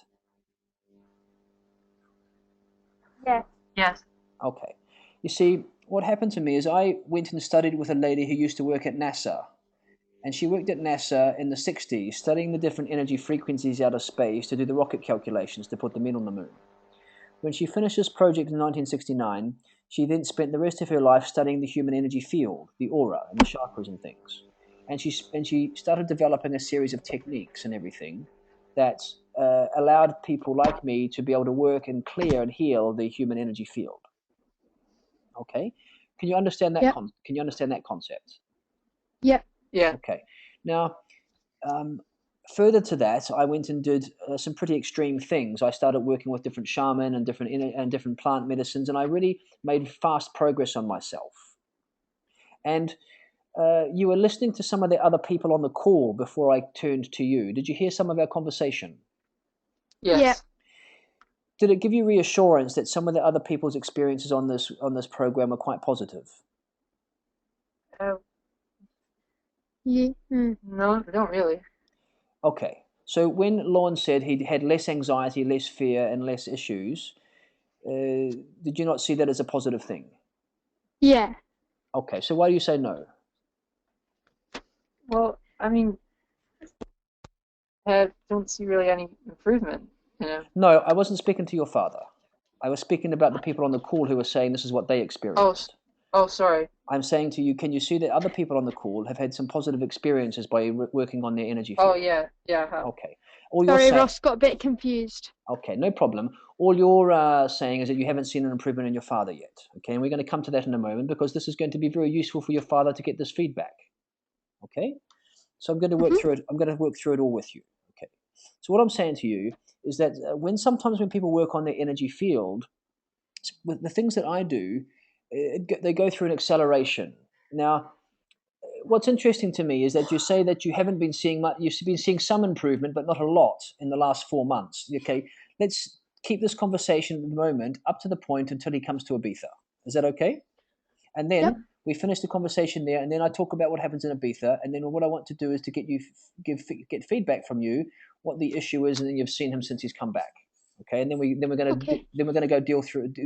Yes. Yes. Okay. You see, what happened to me is I went and studied with a lady who used to work at NASA. And she worked at NASA in the 60s, studying the different energy frequencies out of space to do the rocket calculations to put the men on the moon. When she finished this project in 1969, she then spent the rest of her life studying the human energy field, the aura, and the chakras and things. And she started developing a series of techniques and everything that allowed people like me to be able to work and clear and heal the human energy field. Okay, can you understand that? Yep. Can you understand that concept? Yep. Yeah. Okay. Now, further to that, I went and did some pretty extreme things. I started working with different shaman and different plant medicines, and I really made fast progress on myself. And you were listening to some of the other people on the call before I turned to you. Did you hear some of our conversation? Yes. Yeah. Did it give you reassurance that some of the other people's experiences on this program are quite positive? Yeah. No, not really. Okay. So when Lorne said he had less anxiety, less fear, and less issues, did you not see that as a positive thing? Yeah. Okay. So why do you say no? Well, I mean, I don't see really any improvement. You know. No, I wasn't speaking to your father. I was speaking about the people on the call who were saying this is what they experienced. Oh, sorry. I'm saying to you, can you see that other people on the call have had some positive experiences by working on their energy field? Oh, yeah. Yeah, I have. Okay. All you're Sorry, saying, Ross got a bit confused. okay, no problem. All you're saying is that you haven't seen an improvement in your father yet. Okay, and we're going to come to that in a moment because this is going to be very useful for your father to get this feedback. Okay, so I'm going to work through it. I'm going to work through it all with you. Okay. So what I'm saying to you is that sometimes when people work on their energy field, with the things that I do, they go through an acceleration. Now, what's interesting to me is that you say that you haven't been seeing much. You've been seeing some improvement, but not a lot in the last 4 months. Okay, let's keep this conversation at the moment up to the point until he comes to Ibiza. Is that okay? And then Yep. we finish the conversation there, and then I talk about what happens in Ibiza, and then what I want to do is to get feedback from you what the issue is, and then you've seen him since he's come back. Okay, and then we're gonna Okay.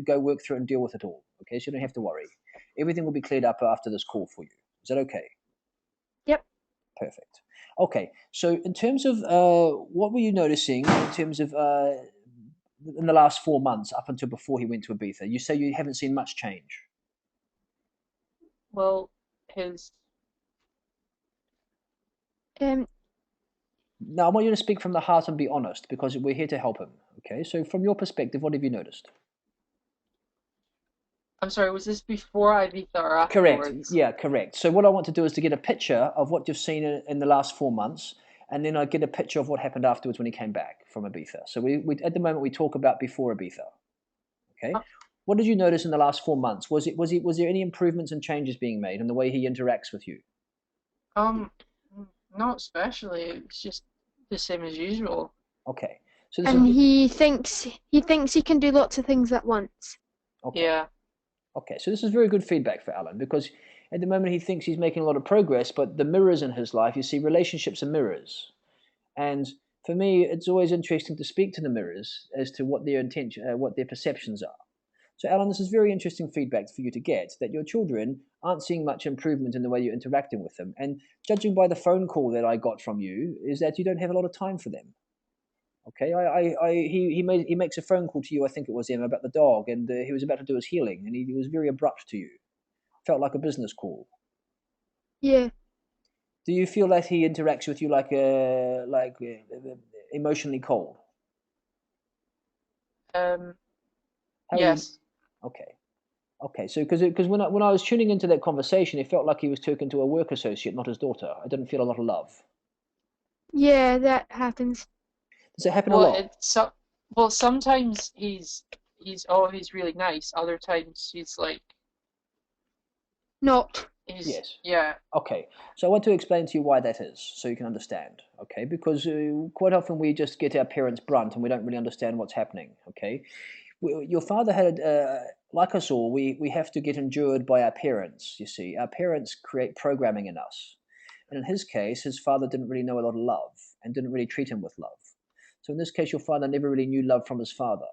go work through it and deal with it all. Okay, so you don't have to worry. Everything will be cleared up after this call for you. Is that okay? Yep. Perfect. Okay, so in terms of what were you noticing in terms of in the last 4 months up until before he went to Ibiza? You say you haven't seen much change. Well, his Um, Now, I want you to speak from the heart and be honest because we're here to help him. Okay, so from your perspective, what have you noticed? I'm sorry, was this before Ibiza or Correct. afterwards? Yeah, correct. So what I want to do is to get a picture of what you've seen in the last 4 months, and then I get a picture of what happened afterwards when he came back from Ibiza. So we at the moment we talk about before Ibiza. Okay. Uh, What did you notice in the last 4 months? Was there any improvements and changes being made in the way he interacts with you? Um, not especially. It's just the same as usual. Okay. So this and is he thinks he can do lots of things at once. okay. Yeah. Okay. So this is very good feedback for Alan because at the moment he thinks he's making a lot of progress, but the mirrors in his life, you see, relationships are mirrors. And for me, it's always interesting to speak to the mirrors as to what their intention, what their perceptions are. So, Alan, this is very interesting feedback for you to get that your children aren't seeing much improvement in the way you're interacting with them. And judging by the phone call that I got from you, is that you don't have a lot of time for them. Okay, he makes a phone call to you. I think it was him about the dog, and he was about to do his healing, and he was very abrupt to you. Felt like a business call. Yeah. Do you feel that he interacts with you emotionally cold? Um, How he? yes. Okay. Okay, so because when I was tuning into that conversation, it felt like he was talking to a work associate, not his daughter. I didn't feel a lot of love. Yeah, that happens. Does it happen a Well, lot? it's so, well, sometimes he's really nice. Other times he's like Not. Yes. yeah. Okay, so I want to explain to you why that is, so you can understand. Okay, because quite often we just get our parents' brunt and we don't really understand what's happening. Okay, your father had, like us all, we have to get endured by our parents. You see, our parents create programming in us. And in his case, his father didn't really know a lot of love and didn't really treat him with love. So in this case, your father never really knew love from his father.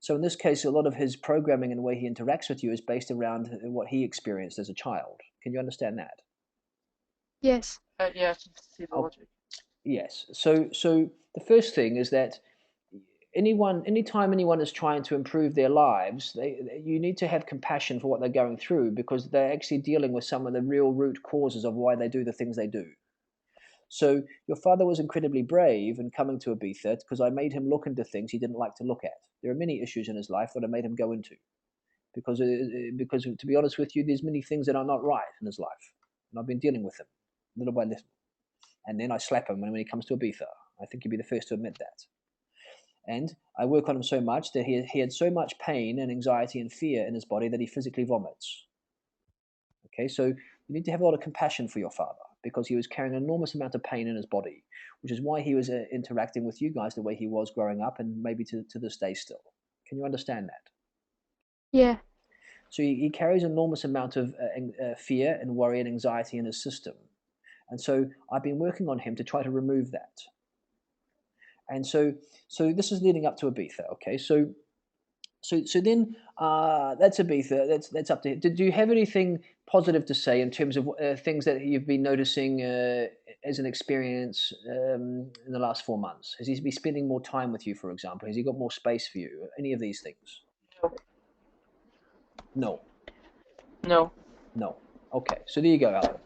So in this case, a lot of his programming and the way he interacts with you is based around what he experienced as a child. Can you understand that? Yes. Yeah, I can see the Oh, logic. yes. So the first thing is that anytime anyone is trying to improve their lives, you need to have compassion for what they're going through because they're actually dealing with some of the real root causes of why they do the things they do. So your father was incredibly brave in coming to Ibiza because I made him look into things he didn't like to look at. There are many issues in his life that I made him go into because to be honest with you, there's many things that are not right in his life, and I've been dealing with them little by little. And then I slap him when he comes to Ibiza. I think you'd be the first to admit that. And I work on him so much that he had so much pain and anxiety and fear in his body that he physically vomits. Okay, so you need to have a lot of compassion for your father because he was carrying an enormous amount of pain in his body, which is why he was interacting with you guys the way he was growing up and maybe to this day still. Can you understand that? Yeah. So he carries an enormous amount of fear and worry and anxiety in his system. And so I've been working on him to try to remove that. And so this is leading up to Ibiza. Okay, so then that's Ibiza. That's up to him. Did you have anything positive to say in terms of things that you've been noticing as an experience in the last 4 months? Has he been spending more time with you, for example? Has he got more space for you? Any of these things? No. No, No. no. Okay, so there you go, Alan.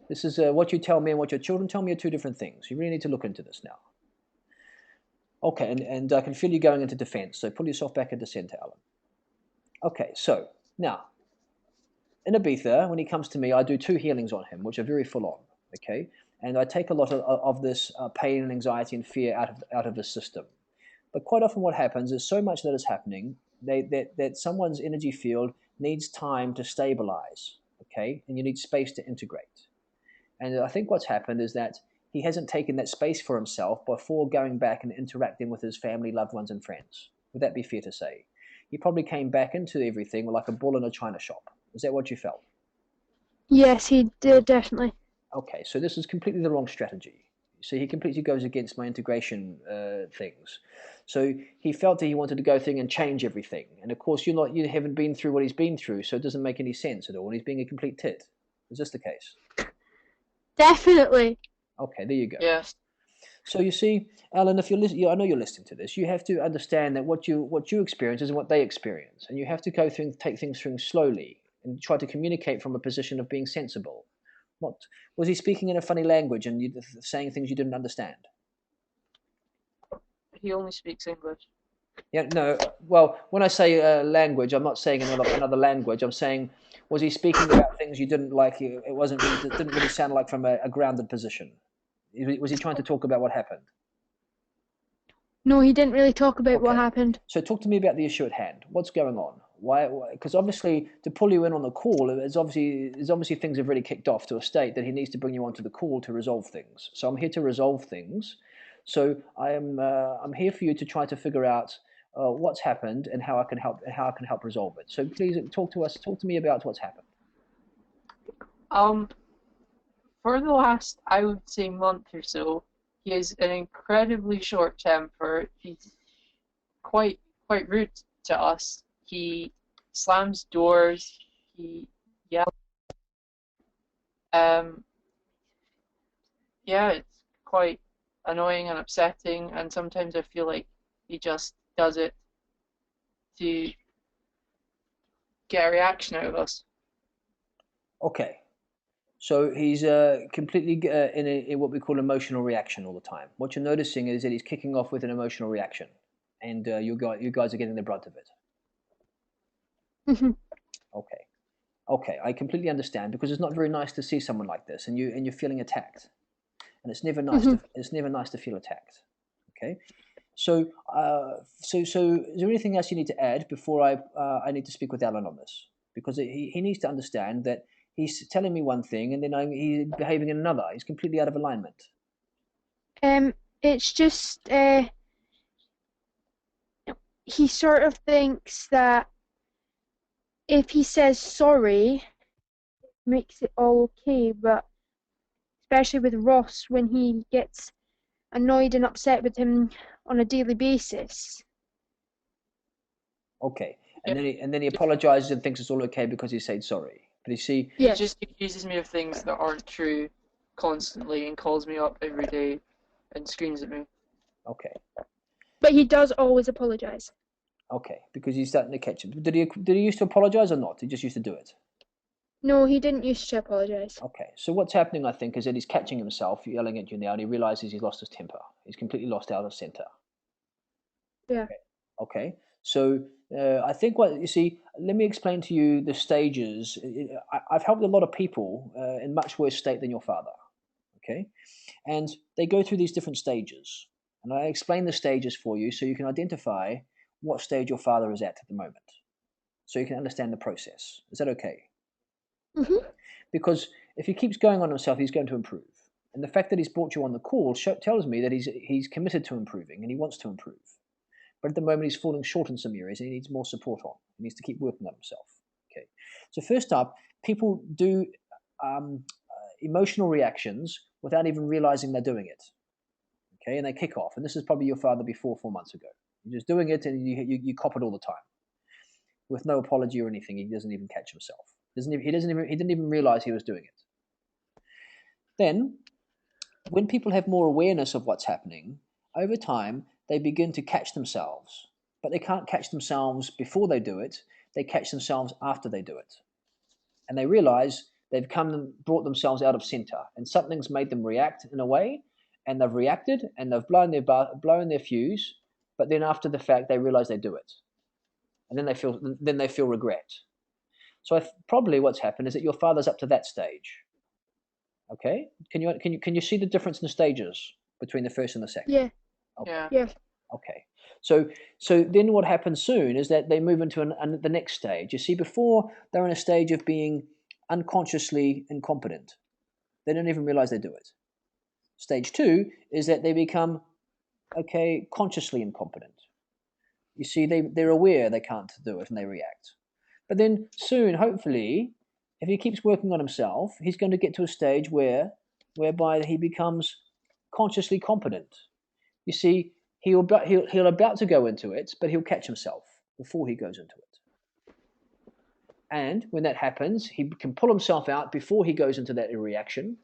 This is what you tell me and what your children tell me are two different things. You really need to look into this now. Okay, and I can feel you going into defense, so pull yourself back into center, Alan. Okay, so now in Ibiza, when he comes to me, I do two healings on him, which are very full on. Okay, and I take a lot of this pain and anxiety and fear out of the system. But quite often, what happens is so much that is happening that someone's energy field needs time to stabilize. Okay, and you need space to integrate. And I think what's happened is that he hasn't taken that space for himself before going back and interacting with his family, loved ones, and friends. Would that be fair to say? He probably came back into everything like a bull in a china shop. Is that what you felt? Yes, he did definitely. Okay, so this is completely the wrong strategy. So he completely goes against my integration things. So he felt that he wanted to go thing and change everything. And of course, you haven't been through what he's been through, so it doesn't make any sense at all. And he's being a complete tit. Is this the case? Definitely. Okay, there you go. Yes. So you see, Alan, if you're listening, I know you're listening to this. You have to understand that what you experience is what they experience, and you have to go through and take things through slowly and try to communicate from a position of being sensible. Not was he speaking in a funny language and you saying things you didn't understand? He only speaks English. Yeah, no. Well, when I say language, I'm not saying another language. I'm saying, was he speaking about things you didn't like? It wasn't really, it didn't really sound like from a grounded position. Was he trying to talk about what happened? No, he didn't really talk about what Okay. happened. So talk to me about the issue at hand. What's going on? Why? Because obviously, to pull you in on the call, there's obviously things have really kicked off to a state that he needs to bring you onto the call to resolve things. So I'm here to resolve things. So I'm here for you to try to figure out what's happened and how I can help resolve it. So please talk to us. Talk to me about what's happened. For the last, I would say, month or so, he has an incredibly short temper. He's quite rude to us. He slams doors. He yells. Um, yeah, it's quite annoying and upsetting, and sometimes I feel like he just does it to get a reaction out of us. Okay. So he's completely in what we call emotional reaction all the time. What you're noticing is that he's kicking off with an emotional reaction, and you guys are getting the brunt of it. Mhm. Okay, okay, I completely understand because it's not very nice to see someone like this, and you're feeling attacked, and it's never nice to feel attacked. Okay, so is there anything else you need to add before I need to speak with Alan on this? Because he needs to understand that he's telling me one thing and then he's behaving in another. He's completely out of alignment. It's just he sort of thinks that if he says sorry, it makes it all okay, but especially with Ross when he gets annoyed and upset with him on a daily basis. Okay, Yeah. and then he apologizes and thinks it's all okay because he said sorry. But you see, He just accuses me of things that aren't true constantly and calls me up every day and screams at me. okay, But he does always apologize. okay, because he's starting to catch him. Did he used to apologize or not? He just used to do it. No, he didn't used to apologize. Okay, so what's happening, I think, is that he's catching himself yelling at you now, and he realizes he's lost his temper. He's completely lost out of center. Yeah. Okay, so I think what you see. Let me explain to you the stages. I've helped a lot of people in much worse state than your father. Okay, and they go through these different stages, and I explain the stages for you so you can identify what stage your father is at the moment, so you can understand the process. Is that okay? Mhm. Because if he keeps going on himself, he's going to improve. And the fact that he's brought you on the call tells me that he's committed to improving and he wants to improve. But at the moment, he's falling short in some areas and he needs more support on. He needs to keep working on himself. Okay. So first up, people do emotional reactions without even realizing they're doing it. Okay, and they kick off. And this is probably your father before 4 months ago. You're just doing it and you cop it all the time with no apology or anything. He doesn't even catch himself. He didn't even realize he was doing it. Then, when people have more awareness of what's happening, over time they begin to catch themselves. But they can't catch themselves before they do it, they catch themselves after they do it. And they realize they've come and brought themselves out of center, and something's made them react in a way, and they've reacted and they've blown their fuse, but then after the fact they realize they do it. And then they feel regret. So probably what's happened is that your father's up to that stage. Okay, can you see the difference in the stages between the first and the second? Yeah. Okay. Yeah. Yeah. Okay. So then what happens soon is that they move into the next stage. You see, before they're in a stage of being unconsciously incompetent. They don't even realize they do it. Stage 2 is that they become consciously incompetent. You see, they're aware they can't do it and they react. But then soon, hopefully, if he keeps working on himself, he's going to get to a stage whereby he becomes consciously competent. You see, he'll about to go into it, but he'll catch himself before he goes into it. And when that happens, he can pull himself out before he goes into that reaction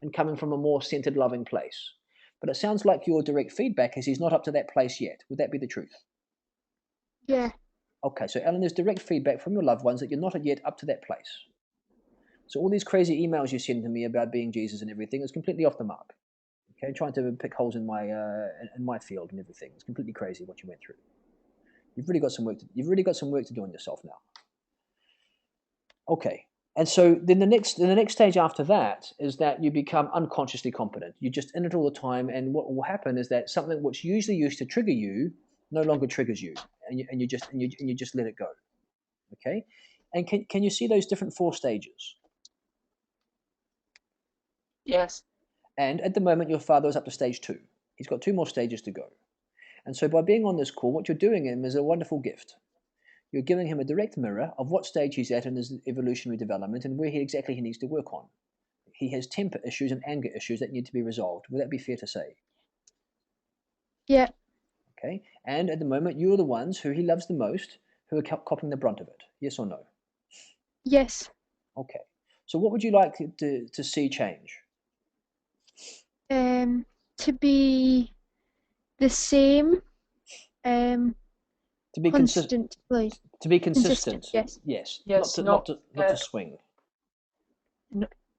and coming from a more centered, loving place. But it sounds like your direct feedback is he's not up to that place yet. Would that be the truth? Yeah. Okay, so Ellen, there's direct feedback from your loved ones that you're not yet up to that place. So all these crazy emails you send to me about being Jesus and everything is completely off the mark. Okay, trying to pick holes in my field and everything. It's completely crazy what you went through. You've really got some work to do on yourself now. Okay. And so then the next stage after that is that you become unconsciously competent. You're just in it all the time, and what will happen is that something which usually used to trigger you no longer triggers you, and you just let it go. Okay. And can you see those different 4 stages? Yes. And at the moment, your father is up to stage 2. He's got 2 more stages to go. And so by being on this call, what you're doing him is a wonderful gift. You're giving him a direct mirror of what stage he's at in his evolutionary development and where exactly he needs to work on. He has temper issues and anger issues that need to be resolved. Would that be fair to say? Yeah. Okay. And at the moment, you're the ones who he loves the most who are copping the brunt of it. Yes or no? Yes. Okay. So what would you like to see change? To be the same. To be Constantly. To be consistent. Yes. Yes. Yes. Not to swing.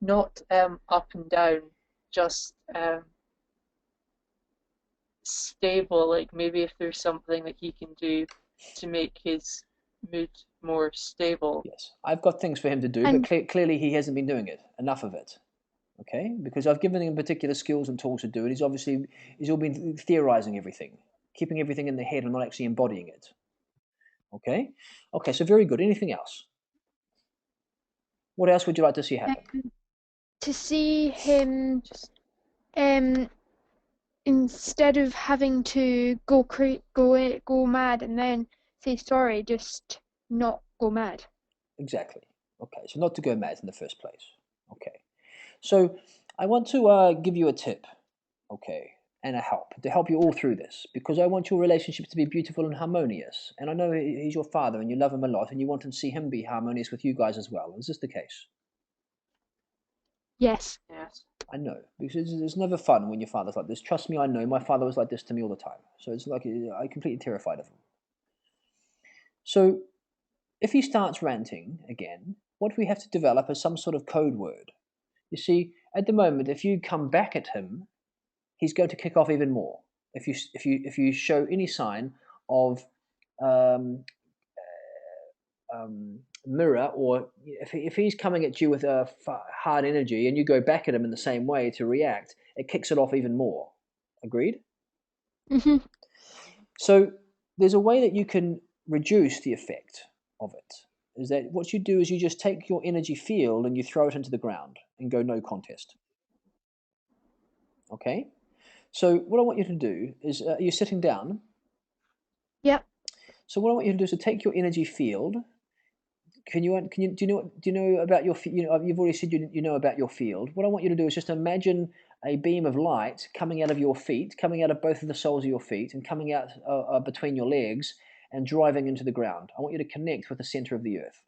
Not up and down, just stable. Like maybe if there's something that he can do to make his mood more stable. Yes. I've got things for him to do, And but clearly he hasn't been doing it. Enough of it. Okay, because I've given him particular skills and tools to do it. He's all been theorizing everything, keeping everything in the head and not actually embodying it. Okay, okay, so very good. Anything else? What else would you like to see happen? to see him instead of having to go mad and then say sorry, just not go mad. Exactly. Okay, so not to go mad in the first place. Okay, so I want to give you a tip. Okay, and a help to help you all through this because I want your relationship to be beautiful and harmonious. And I know he's your father and you love him a lot and you want to see him be harmonious with you guys as well. Is this the case? Yes. Yes. I know, because it's never fun when your father's like this. Trust me, I know. My father was like this to me all the time. So it's like I'm completely terrified of him. So if he starts ranting again, what we have to develop is some sort of code word. You see, at the moment, if you come back at him, he's going to kick off even more. If you show any sign of um, mirror, or if he's coming at you with a hard energy and you go back at him in the same way to react, it kicks it off even more. Agreed? Hmm. So there's a way that you can reduce the effect of it. Is that what you do is you just take your energy field and you throw it into the ground and go no contest. Okay? So what I want you to do is you're sitting down. Yep. So what I want you to do is to take your energy field. Do you know about your you've already said you know about your field. What I want you to do is just imagine a beam of light coming out of your feet, coming out of both of the soles of your feet, and coming out between your legs and driving into the ground. I want you to connect with the center of the earth.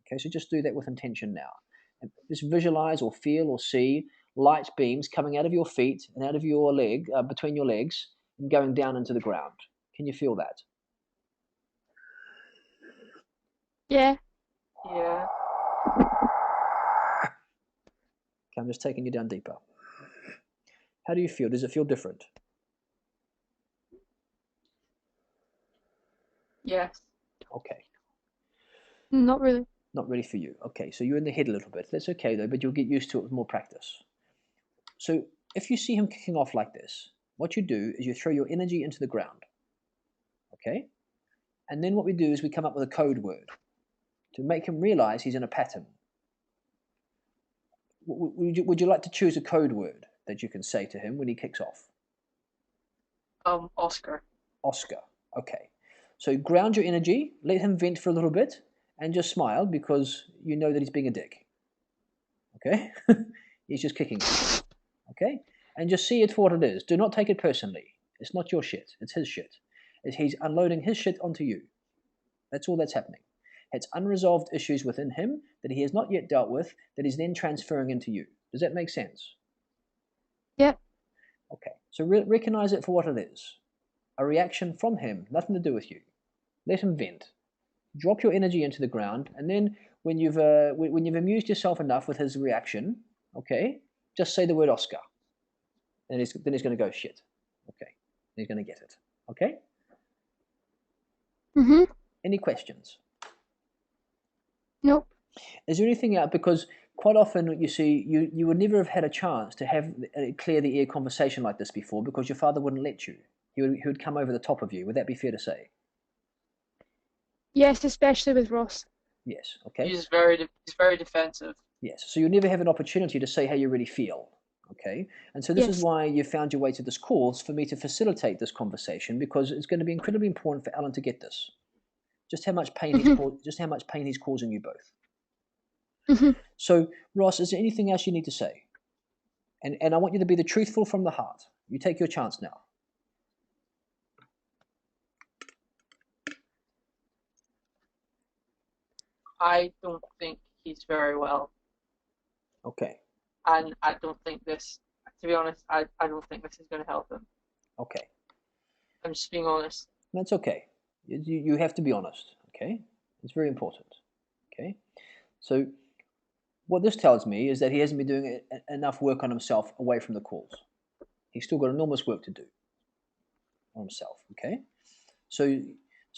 Okay, so just do that with intention now. And just visualize or feel or see light beams coming out of your feet and out of your leg, between your legs, and going down into the ground. Can you feel that? Yeah. Yeah. Okay, I'm just taking you down deeper. How do you feel? Does it feel different? Yes. Okay. Not really. Not really for you. Okay, so you're in the head a little bit. That's okay though, but you'll get used to it with more practice. So if you see him kicking off like this, what you do is you throw your energy into the ground. Okay? And then what we do is we come up with a code word to make him realize he's in a pattern. Would you like to choose a code word that you can say to him when he kicks off? Oscar. Oscar. Okay. So ground your energy, let him vent for a little bit, and just smile because you know that he's being a dick. Okay? He's just kicking you. Okay? And just see it for what it is. Do not take it personally. It's not your shit. It's his shit. He's unloading his shit onto you. That's all that's happening. It's unresolved issues within him that he has not yet dealt with that he's then transferring into you. Does that make sense? Yep. Okay. So recognize it for what it is. A reaction from him, nothing to do with you. Let him vent. Drop your energy into the ground, and then when you've amused yourself enough with his reaction, okay, just say the word Oscar. And then he's going to go, shit. Okay. He's going to get it. Okay? Mhm. Any questions? Nope. Is there anything out? Because quite often, you see, you would never have had a chance to have a clear the air conversation like this before because your father wouldn't let you. He would come over the top of you. Would that be fair to say? Yes, especially with Ross. Yes. Okay. He's very defensive. Yes. So you'll never have an opportunity to say how you really feel. Okay. And so this is Yes. why you found your way to this course for me to facilitate this conversation because it's going to be incredibly important for Alan to get this. Just how much pain he's causing you both. Mhm. So Ross, is there anything else you need to say? And I want you to be the truthful from the heart. You take your chance now. I don't think he's very well, Okay. and I don't think this. To be honest, I don't think this is going to help him. Okay. I'm just being honest. That's okay. You have to be honest. Okay. It's very important. Okay. So what this tells me is that he hasn't been doing enough work on himself away from the calls. He's still got enormous work to do on himself. Okay. So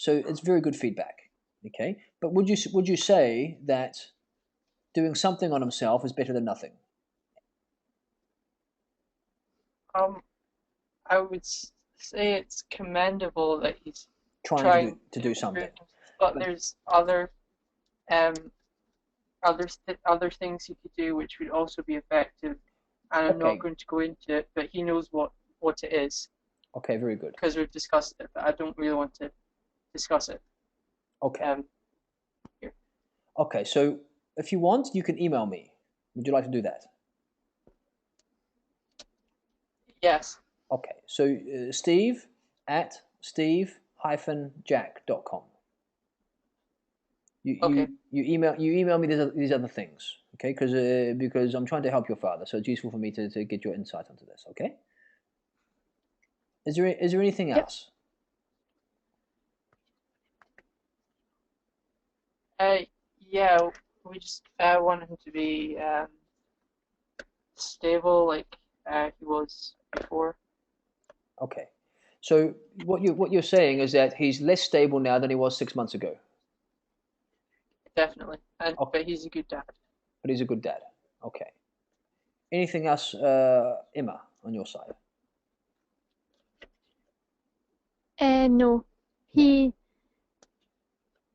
it's very good feedback. Okay. But would you say that doing something on himself is better than nothing? I would say it's commendable that he's Trying trying to do something. improve, but there's other other things he could do which would also be effective, and I'm Okay. not going to go into it, but he knows what it is Okay, very good. because we've discussed it, but I don't really want to discuss it. Okay. Here. Okay, so if you want, you can email me. Would you like to do that? Yes. Okay, so Steve at steve-jack.com. Okay. You email me these other things, okay? Because I'm trying to help your father, so it's useful for me to get your insight onto this, okay? Is there anything Yep. else? Yeah, we just want him to be stable like he was before. Okay, so what you're saying is that he's less stable now than he was 6 months ago. Definitely, Okay. but he's a good dad. But he's a good dad. Okay. Anything else, Emma, on your side? No.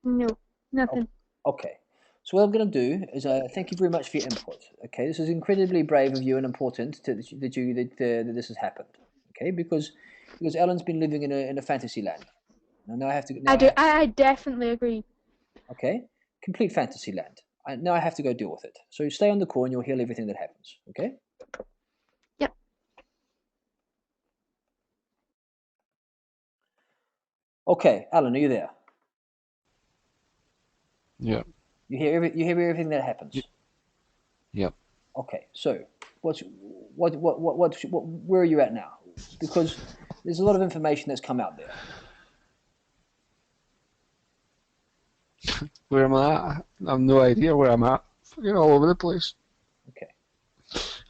No, nothing. Okay. So what I'm going to do is thank you very much for your input. Okay, this is incredibly brave of you and important that this has happened. Okay, because Ellen's been living in a fantasy land. Now I have to. I definitely agree. Okay, complete fantasy land. Now I have to go deal with it. So stay on the call and you'll hear everything that happens. Okay. Yep. Okay, Alan, are you there? Yep. You hear everything that happens. Yep. Okay, so where are you at now? Because there's a lot of information that's come out there. Where am I at? I have no idea where I'm at. Fucking all over the place. Okay.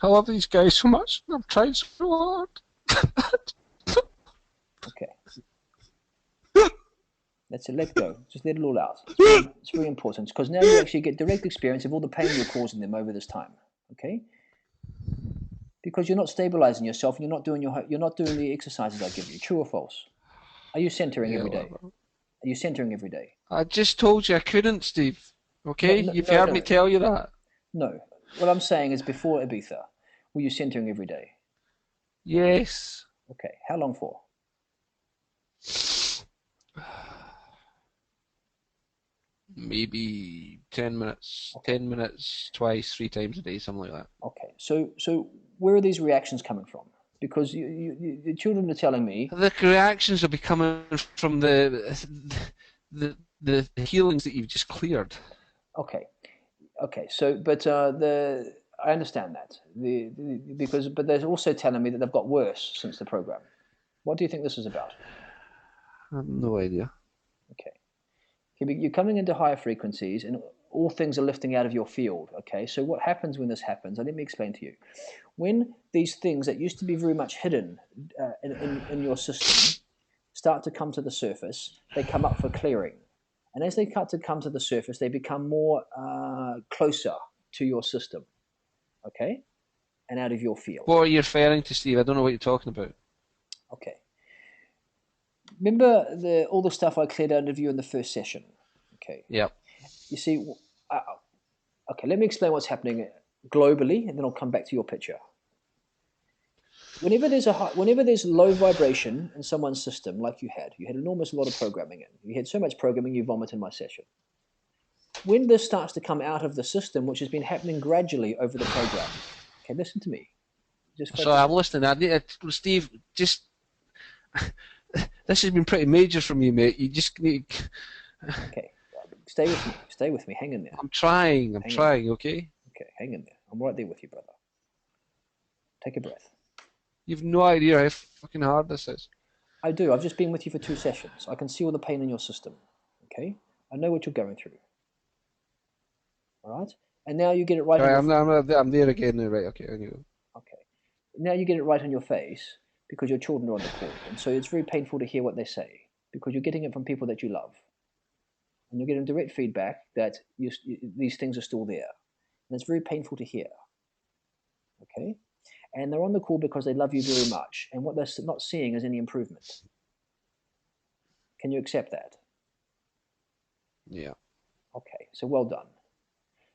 I love these guys so much. I've tried so hard. Okay. That's it. Let go. Just let it all out. It's very important because now you actually get direct experience of all the pain you're causing them over this time. Okay. Because you're not stabilizing yourself and you're not doing the exercises I give you. True or false? Are you centering every day? Whatever. Are you centering every day? I just told you I couldn't, Steve. Okay? You've heard me tell you that. No. What I'm saying is before Ibiza, were you centering every day? Yes. Okay. How long for? Maybe 10 minutes. Okay. 10 minutes twice, 3 times a day, something like that. Okay. So where are these reactions coming from? Because the children are telling me The reactions will be coming from the the healings that you've just cleared. Okay. Okay. So, but I understand that but they're also telling me that they've got worse since the program. What do you think this is about? I have no idea. Okay. You're coming into higher frequencies, and all things are lifting out of your field. Okay. So what happens when this happens? Let me explain to you. When these things that used to be very much hidden in your system start to come to the surface, they come up for clearing. And as they come to the surface, they become more closer to your system, okay, and out of your field. What are you referring to, Steve? I don't know what you're talking about. Okay. Remember all the stuff I cleared out of you in the first session? Okay. Yeah. You see, okay, let me explain what's happening globally, and then I'll come back to your picture. Whenever there's low vibration in someone's system, like you had enormous lot of programming in. You had so much programming, you vomit in my session. When this starts to come out of the system, which has been happening gradually over the program, okay, listen to me. Just So I'm listening. I need to, Steve. Just this has been pretty major from you, mate. You just need. Okay, stay with me. Stay with me. Hang in there. I'm trying. Okay. Okay, hang in there. I'm right there with you, brother. Take a breath. You've no idea how fucking hard this is. I do. I've just been with you for 2 sessions. I can see all the pain in your system. Okay, I know what you're going through. All right, and now you get it right. Right, I'm there again now. Right. Okay. I knew. Okay, now you get it right on your face because your children are on the call, and so it's very painful to hear what they say because you're getting it from people that you love, and you're getting direct feedback that these things are still there, and it's very painful to hear. Okay. And they're on the call because they love you very much. And what they're not seeing is any improvement. Can you accept that? Yeah. Okay, so well done.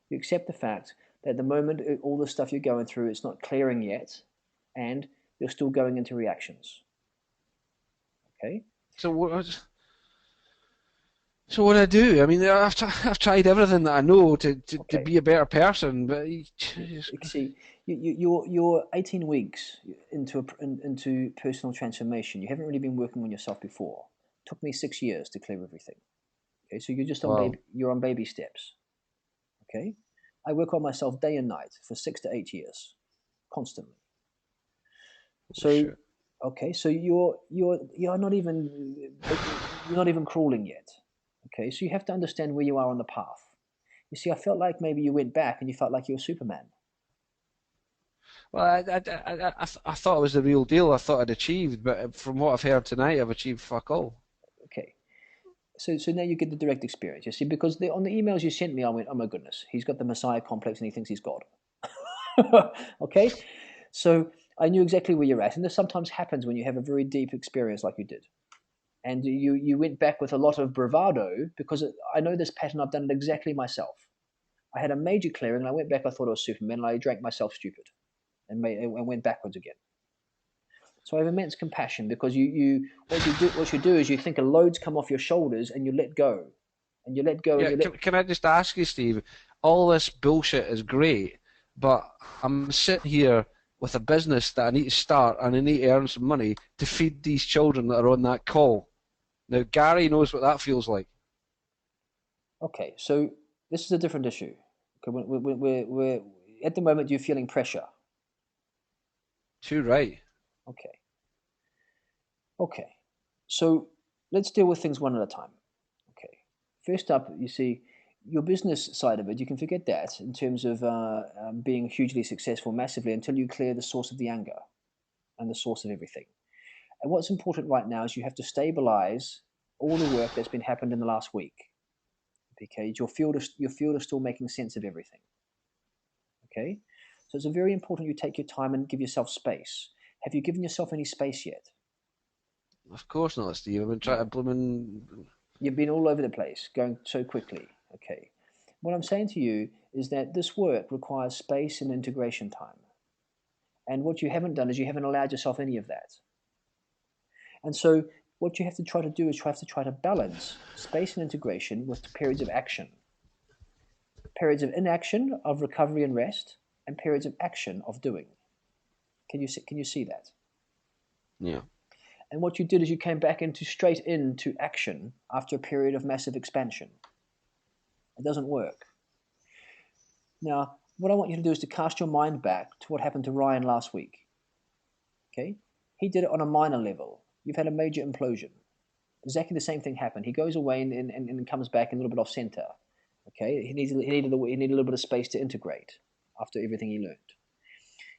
You accept the fact that at the moment, all the stuff you're going through, it's not clearing yet, and you're still going into reactions. Okay? So what? So what do I do? I mean, I've tried everything that I know to Okay. be a better person, but You see, you're 18 weeks into personal transformation. You haven't really been working on yourself before. It took me 6 years to clear everything. Okay, so you're just on Wow. you're on baby steps. Okay, I work on myself day and night for 6 to 8 years, constantly. So, shit. okay, so you're not even crawling yet. Okay, so you have to understand where you are on the path. You see, I felt like maybe you went back and you felt like you were Superman. Well, I thought it was the real deal. I thought I'd achieved, but from what I've heard tonight, I've achieved fuck all. Okay, so now you get the direct experience. You see, because on the emails you sent me, I went, oh my goodness, he's got the Messiah complex and he thinks he's God. Okay, so I knew exactly where you're at, and this sometimes happens when you have a very deep experience like you did, and you went back with a lot of bravado because I know this pattern. I've done it exactly myself. I had a major clearing, and I went back. I thought I was Superman, and I drank myself stupid, and went backwards again. So I have immense compassion because what you do is you think a load's come off your shoulders, and you let go, and you let go, and Yeah, you let. can I just ask you, Steve? All this bullshit is great, but I'm sitting here with a business that I need to start and I need to earn some money to feed these children that are on that call. Now, Gary knows what that feels like. Okay, so this is a different issue. Okay, we're at the moment you're feeling pressure. Too right. Okay. Okay. So let's deal with things one at a time. Okay. First up, you see, your business side of it, you can forget that in terms of being hugely successful massively until you clear the source of the anger and the source of everything. And what's important right now is you have to stabilize all the work that's been happened in the last week. Okay. Your field is still making sense of everything. Okay. So it's very important you take your time and give yourself space. Have you given yourself any space yet? Of course not, Steve. I've been trying to blooming. You've been all over the place, going so quickly. Okay. What I'm saying to you is that this work requires space and integration time. And what you haven't done is you haven't allowed yourself any of that. And so what you have to try to do is try to balance space and integration with periods of action. Periods of inaction, of recovery and rest, and periods of action of doing. Can you see that? Yeah. And what you did is you came back straight into action after a period of massive expansion. It doesn't work. Now, what I want you to do is to cast your mind back to what happened to Ryan last week. Okay? He did it on a minor level. You've had a major implosion. Exactly the same thing happened. He goes away and comes back a little bit off center. Okay? He needed a little bit of space to integrate after everything he learned.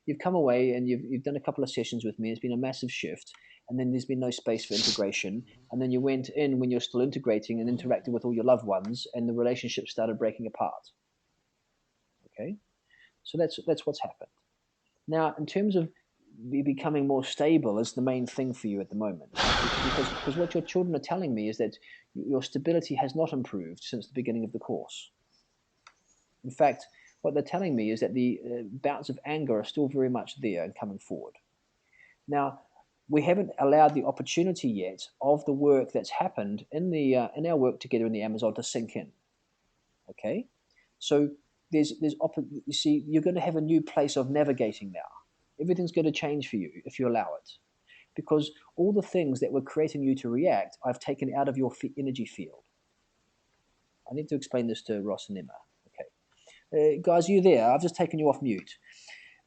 You've come away and you've done a couple of sessions with me. It's been a massive shift, and then there's been no space for integration. And then you went in when you're still integrating and interacted with all your loved ones, and the relationship started breaking apart. Okay, so that's what's happened. Now, in terms of becoming more stable, is the main thing for you at the moment, because what your children are telling me is that your stability has not improved since the beginning of the course. In fact, what they're telling me is that the bouts of anger are still very much there and coming forward. Now, we haven't allowed the opportunity yet of the work that's happened in our work together in the Amazon to sink in. Okay, so you see, you're going to have a new place of navigating now. Everything's going to change for you if you allow it, because all the things that were creating you to react, I've taken out of your energy field. I need to explain this to Ross and Emma. Guys, are you there? I've just taken you off mute.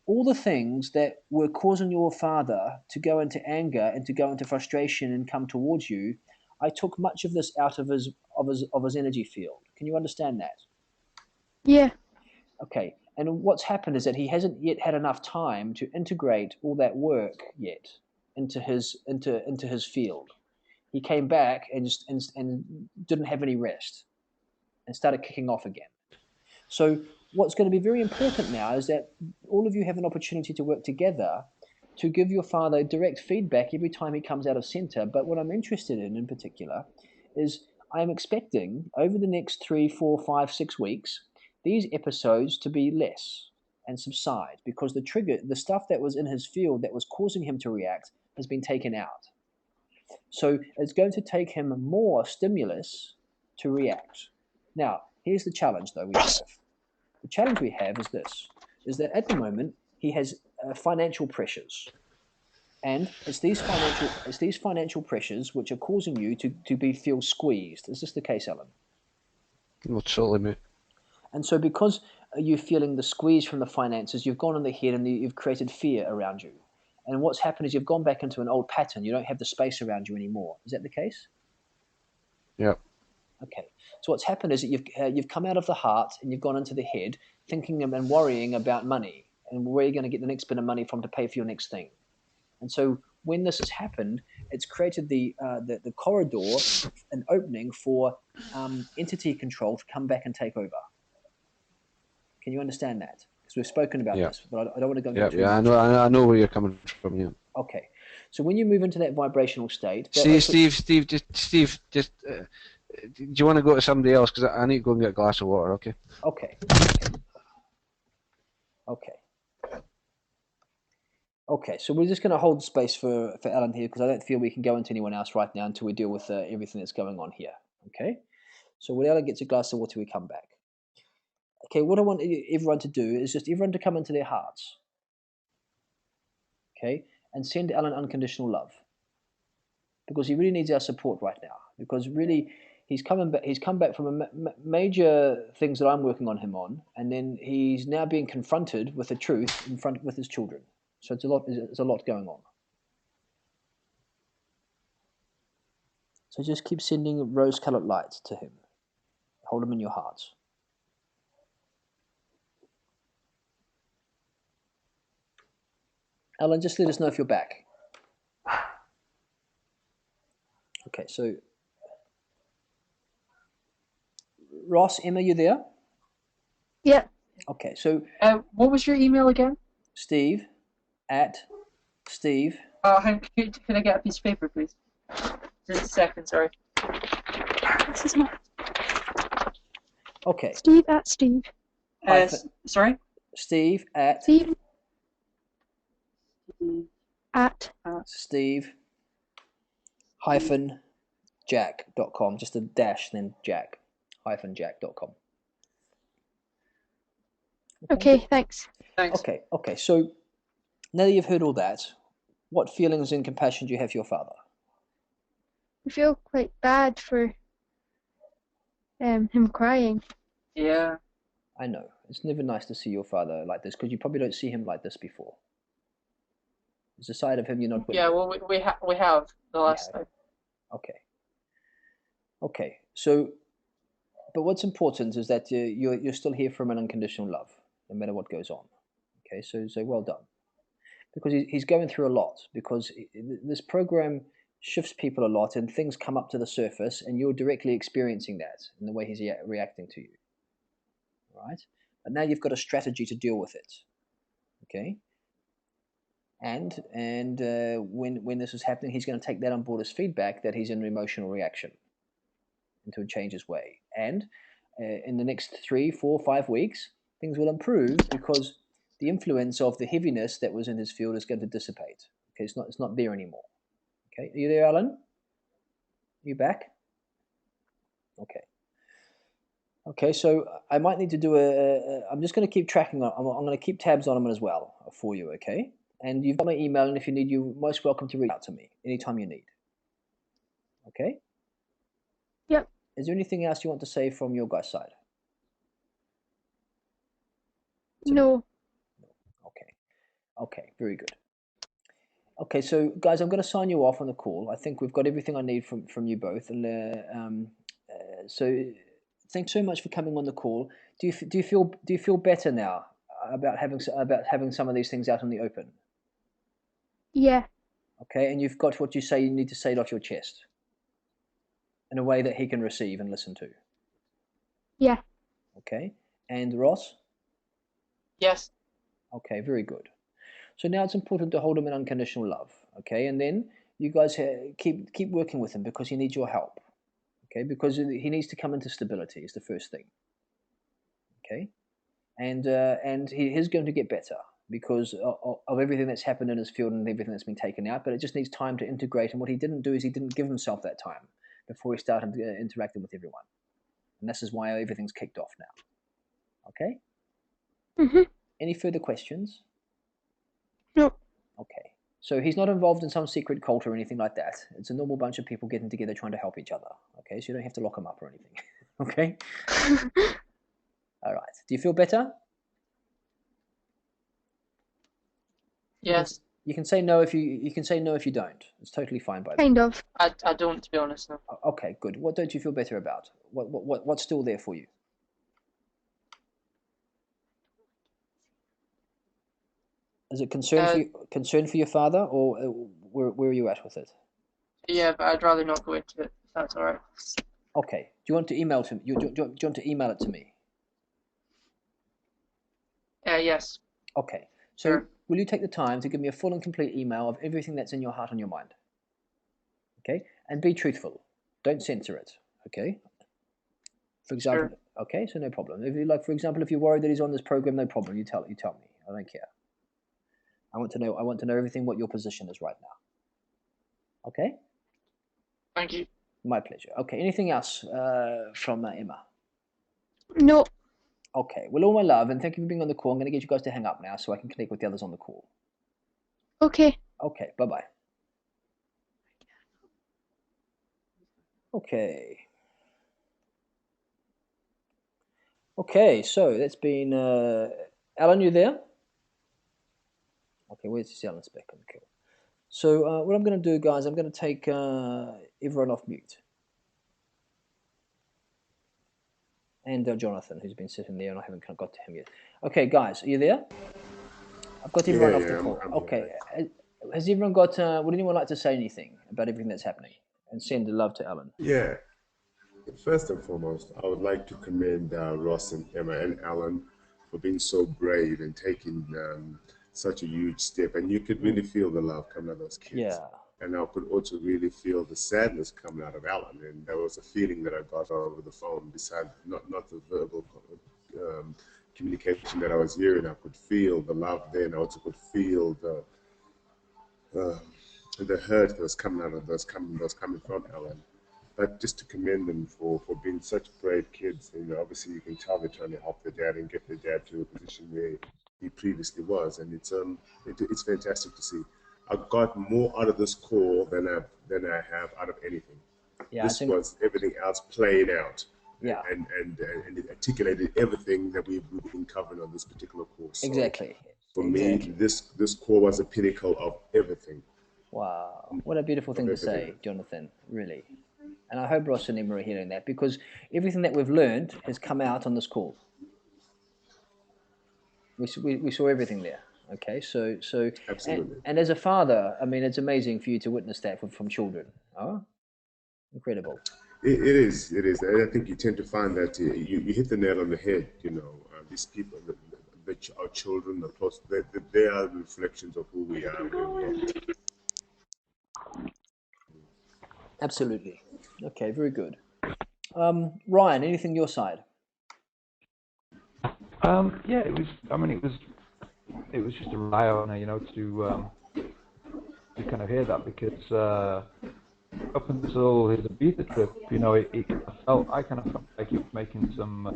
All the things that were causing your father to go into anger and to go into frustration and come towards you, I took much of this out of his energy field. Can you understand that? Yeah. Okay. And what's happened is that he hasn't yet had enough time to integrate all that work yet into his field. He came back and didn't have any rest and started kicking off again. So what's going to be very important now is that all of you have an opportunity to work together to give your father direct feedback every time he comes out of center. But what I'm interested in particular is I'm expecting over the next 3, 4, 5, 6 weeks, these episodes to be less and subside, because the stuff that was in his field that was causing him to react has been taken out. So it's going to take him more stimulus to react. Now, here's the challenge though we have. The challenge we have is this, is that at the moment he has financial pressures. And it's these financial pressures which are causing you to feel squeezed. Is this the case, Alan? Totally, mate. And so because you're feeling the squeeze from the finances, you've gone on the head and you've created fear around you. And what's happened is you've gone back into an old pattern. You don't have the space around you anymore. Is that the case? Yeah. Okay. So what's happened is that you've come out of the heart and you've gone into the head, thinking and worrying about money and where you're going to get the next bit of money from to pay for your next thing. And so when this has happened, it's created the corridor, an opening for entity control to come back and take over. Can you understand that? Because we've spoken about this, but I don't want to go into too much. I know where you're coming from. Yeah. Okay. So when you move into that vibrational state, Steve, just. Do you want to go to somebody else? Because I need to go and get a glass of water, okay? Okay, so we're just going to hold space for Alan here, because I don't feel we can go into anyone else right now until we deal with everything that's going on here, okay? So when Alan gets a glass of water, we come back. Okay, what I want everyone to do is just everyone to come into their hearts, okay? And send Alan unconditional love, because he really needs our support right now, because really he's come back from major things that I'm working on him on, and then he's now being confronted with the truth with his children. So it's a lot going on. So just keep sending rose-colored lights to him. Hold him in your hearts. Alan, just let us know if you're back. Okay, so Ross, Emma, you there? Yeah. Okay, so what was your email again? Steve. Can I get a piece of paper, please? Just a second, sorry. This is my. Okay. Steve at Steve. Sorry? Steve at. Steve at. Steve hyphen jack.com. Just a dash, then jack hyphen jack.com. Okay, thanks. Okay. So now that you've heard all that, what feelings and compassion do you have for your father? feel quite bad for him crying. Yeah. I know. It's never nice to see your father like this because you probably don't see him like this before. There's a side of him you're not Yeah, with. well, we have the You last have. time. Okay. Okay. So, but what's important is that you're still here from an unconditional love, no matter what goes on. Okay. So well done. Because he's going through a lot. Because this program shifts people a lot, and things come up to the surface, and you're directly experiencing that in the way he's reacting to you. Right. But now you've got a strategy to deal with it. Okay. And when this is happening, he's going to take that on board as feedback that he's in an emotional reaction and to change his way. And in the next 3, 4, 5 weeks, things will improve because the influence of the heaviness that was in his field is going to dissipate. Okay, it's not there anymore. Okay, are you there, Alan? You back? Okay. Okay, so I might need to do I'm just going to keep tracking on. I'm going to keep tabs on him as well for you. Okay. And you've got my email, and if you need, you're most welcome to reach out to me anytime you need. Okay? Yep. Is there anything else you want to say from your guys' side? No. Okay. Okay, very good. Okay, so guys, I'm going to sign you off on the call. I think we've got everything I need from you both, and so thanks so much for coming on the call. Do you feel better now about having some of these things out in the open? Yeah. Okay, and you've got what you need to say it off your chest in a way that he can receive and listen to. Yeah. Okay, and Ross? Yes. Okay, very good. So now it's important to hold him in unconditional love. Okay, and then you guys keep working with him because he needs your help. Okay, because he needs to come into stability is the first thing. Okay, and he is going to get better because of everything that's happened in his field and everything that's been taken out. But it just needs time to integrate. And what he didn't do is he didn't give himself that time before he started interacting with everyone. And this is why everything's kicked off now. Okay. Mhm. Any further questions? No. Okay. So he's not involved in some secret cult or anything like that. It's a normal bunch of people getting together trying to help each other. Okay. So you don't have to lock him up or anything. Okay. All right. Do you feel better? Yes. You can say no if you can say no if you don't. It's totally fine by me. Kind of. I don't, to be honest, no. Okay, good. What don't you feel better about? What's still there for you? Is it concern for your father, or where are you at with it? Yeah, but I'd rather not go into it, if that's alright. Okay. Do you want to email to you? Do you want to email it to me? Yes. Okay. So Sure. will you take the time to give me a full and complete email of everything that's in your heart and your mind? Okay, and be truthful. Don't censor it. Okay. For example, Sure. okay, so no problem. If you like, for example, if you're worried that he's on this program, no problem. You tell me. I don't care. I want to know. I want to know everything. What your position is right now. Okay. Thank you. My pleasure. Okay. Anything else from Emma? No. Okay. Well, all my love, and thank you for being on the call. I'm going to get you guys to hang up now so I can connect with the others on the call. Okay. Okay. Bye bye. Okay. Okay. So that's been Alan. You there? Okay. Where's this Alan spec? Okay. So what I'm going to do, guys, I'm going to take everyone off mute. And Jonathan, who's been sitting there, and I haven't got to him yet. Okay, guys, are you there? I've got everyone off the call. I'm Okay, here. has everyone got? Would anyone like to say anything about everything that's happening and send the love to Alan? Yeah. First and foremost, I would like to commend Ross and Emma and Alan for being so brave and taking such a huge step. And you could really feel the love coming out of those kids. Yeah. And I could also really feel the sadness coming out of Alan. And there was a feeling that I got over the phone, besides not the verbal communication that I was hearing. I could feel the love there, and I also could feel uh, the hurt that was coming out of coming from Alan. But just to commend them for being such brave kids. You know, obviously you can tell they're trying to help their dad and get their dad to a position where he previously was, and it's fantastic to see. I got more out of this call than I have out of anything. Yeah, I This think. was everything else played out. Yeah, And it articulated everything that we've been covering on this particular course. So exactly, for me, exactly. this core was the pinnacle of everything, Wow, what a beautiful of thing to everything. say, Jonathan. Really, and I hope Ross and Emma are hearing that because everything that we've learned has come out on this call. We saw everything there. Okay, so Absolutely. and as a father, I mean, it's amazing for you to witness that from children. Oh, incredible. It is. It is. And I think you tend to find that you hit the nail on the head. These people, our children, the close, they are reflections of who we are. Where we are. Absolutely. Okay, very good. Ryan, anything your side? Yeah, it was. I mean, it was just a eye opener, to kind of hear that because up until his Ibiza trip, I kind of felt like he was making some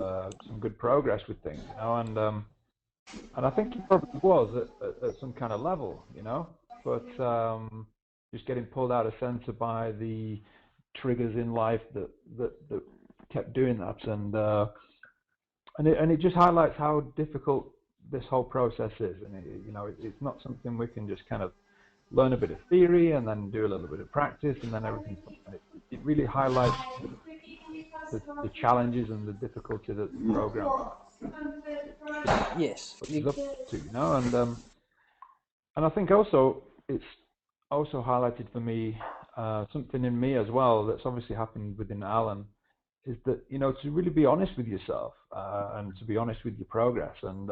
good progress with things, and I think he probably was at some kind of level, but just getting pulled out of center by the triggers in life that kept doing that, and it just highlights how difficult this whole process is, and it's not something we can just kind of learn a bit of theory and then do a little bit of practice and then everything's fine. It really highlights the challenges and the difficulty that the program Yes. is up to, and I think also it's also highlighted for me something in me as well that's obviously happened within Alan is that to really be honest with yourself and to be honest with your progress and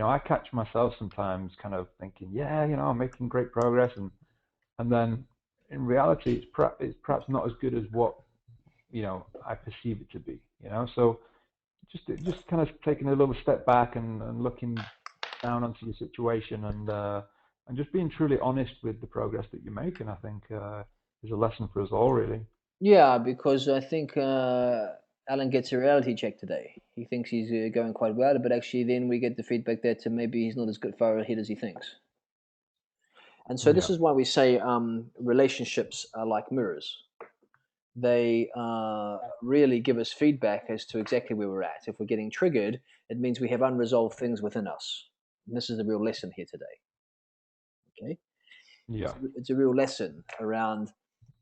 I catch myself sometimes kind of thinking I'm making great progress and then in reality it's perhaps not as good as what I perceive it to be so just kind of taking a little step back and looking down onto your situation and just being truly honest with the progress that you're making, I think is a lesson for us all, really. Yeah, because I think Alan gets a reality check today. He thinks he's going quite well, but actually, then we get the feedback that maybe he's not as good far ahead as he thinks. And so, this Yeah. is why we say relationships are like mirrors. They really give us feedback as to exactly where we're at. If we're getting triggered, it means we have unresolved things within us. And this is the real lesson here today. Okay, Yeah. it's a real lesson around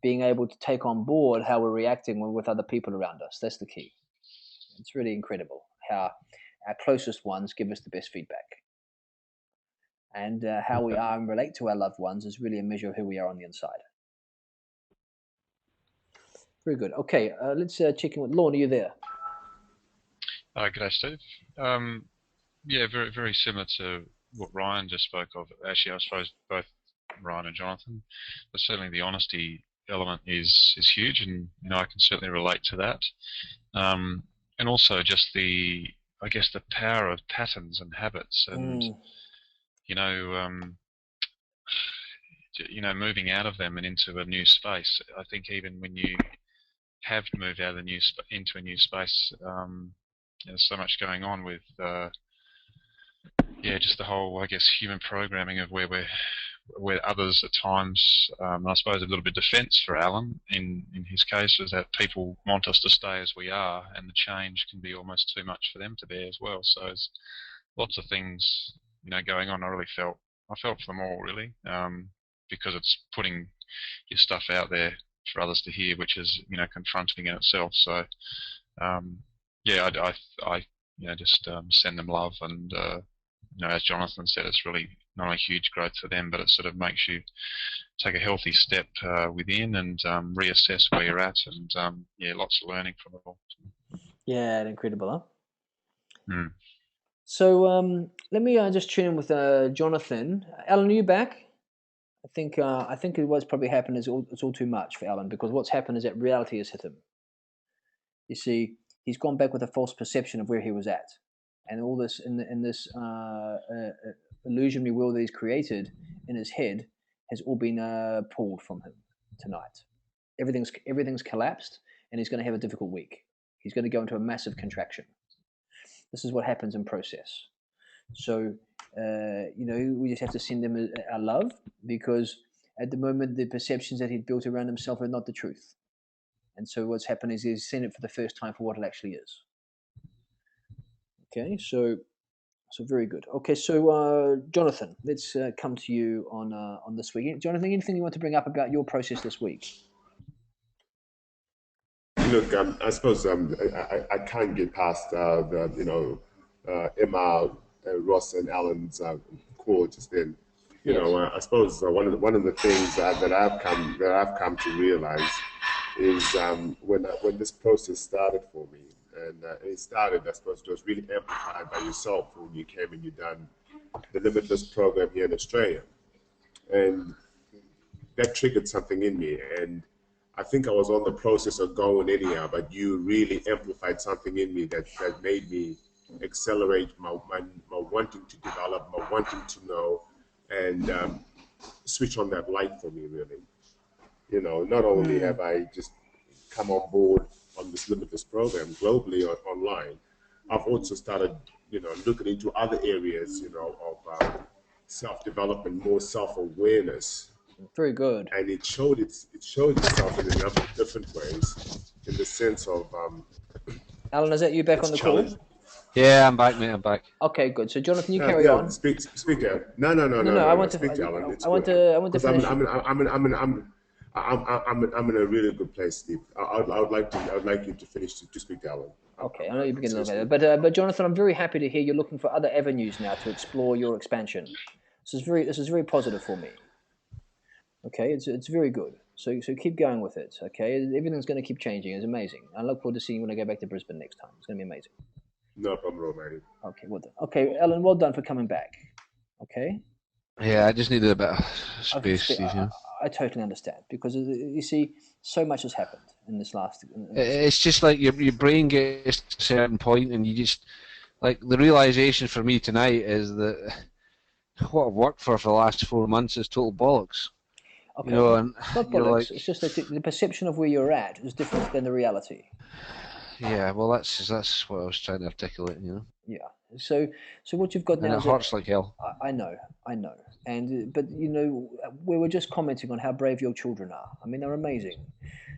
being able to take on board how we're reacting with other people around us. That's the key. It's really incredible how our closest ones give us the best feedback. And how we Yeah. are and relate to our loved ones is really a measure of who we are on the inside. Very good. Okay, let's check in with Lorne. Are you there? G'day, Steve. Yeah, very very similar to what Ryan just spoke of. Actually, I suppose both Ryan and Jonathan, but certainly the honesty element is huge, and I can certainly relate to that. And also just I guess the power of patterns and habits, and you know, um, moving out of them and into a new space. I think even when you have moved out of into a new space, there's so much going on with just the whole, I guess, human programming of where others at times, I suppose a little bit defence for Alan in his case is that people want us to stay as we are, and the change can be almost too much for them to bear as well. So there's lots of things going on. I felt for them all really, because it's putting your stuff out there for others to hear, which is confronting in itself. So I just send them love, and as Jonathan said, it's really not a huge growth for them, but it sort of makes you take a healthy step within and reassess where you're at, and lots of learning from it all. Yeah, incredible, huh? Mm. So let me just tune in with Jonathan. Alan, are you back? I think what's probably happened is it's all too much for Alan because what's happened is that reality has hit him. You see, he's gone back with a false perception of where he was at, and all this in this illusionary world that he's created in his head has all been pulled from him tonight. Everything's collapsed, and he's going to have a difficult week. He's going to go into a massive contraction. This is what happens in process. So, we just have to send him our love because at the moment the perceptions that he'd built around himself are not the truth. And so what's happened is he's seen it for the first time for what it actually is. Okay, so very good. Okay, so Jonathan, let's come to you on this week. Jonathan, anything you want to bring up about your process this week? Look, I suppose I can't get past Emma, Ross, and Alan's call just then. I suppose one of the things that I've come to realize is when this process started for me, and it started, I suppose, it was really amplified by yourself when you came and you done the Limitless program here in Australia, and that triggered something in me. And I think I was on the process of going anyhow, but you really amplified something in me that made me accelerate my wanting to develop, my wanting to know, and switch on that light for me, really. Not only have I just come on board on this Limitless program globally or online, I've also started, looking into other areas, of self-development, more self-awareness. Very good. And it showed itself in a number of different ways, in the sense of Alan, is that you back on the call? Yeah, I'm back, mate. I'm back. Okay, good. So Jonathan, you carry on. Speak, Alan. No. I want Speak to. Alan. It's I want good. to finish. I'm in a really good place, Steve. I would like you to finish to speak to Alan. Okay, I know you're beginning a little better, but Jonathan, I'm very happy to hear you're looking for other avenues now to explore your expansion. This is very positive for me. Okay, it's very good. So keep going with it. Okay, everything's going to keep changing. It's amazing. I look forward to seeing you when I go back to Brisbane next time. It's going to be amazing. No problem, Romani. Okay, well done. Okay, Alan, well done for coming back. Okay. Yeah, I just needed a bit of space, Steve. I totally understand, because you see, so much has happened in this last. It's just like your brain gets to a certain point, and you just like the realization for me tonight is that what I've worked for the last 4 months is total bollocks. Okay, and it's not bollocks. Like, it's just that the perception of where you're at is different than the reality. Yeah, well, that's what I was trying to articulate. Yeah. So what you've got now and it hurts like hell. I know, and but we were just commenting on how brave your children are. I mean, they're amazing.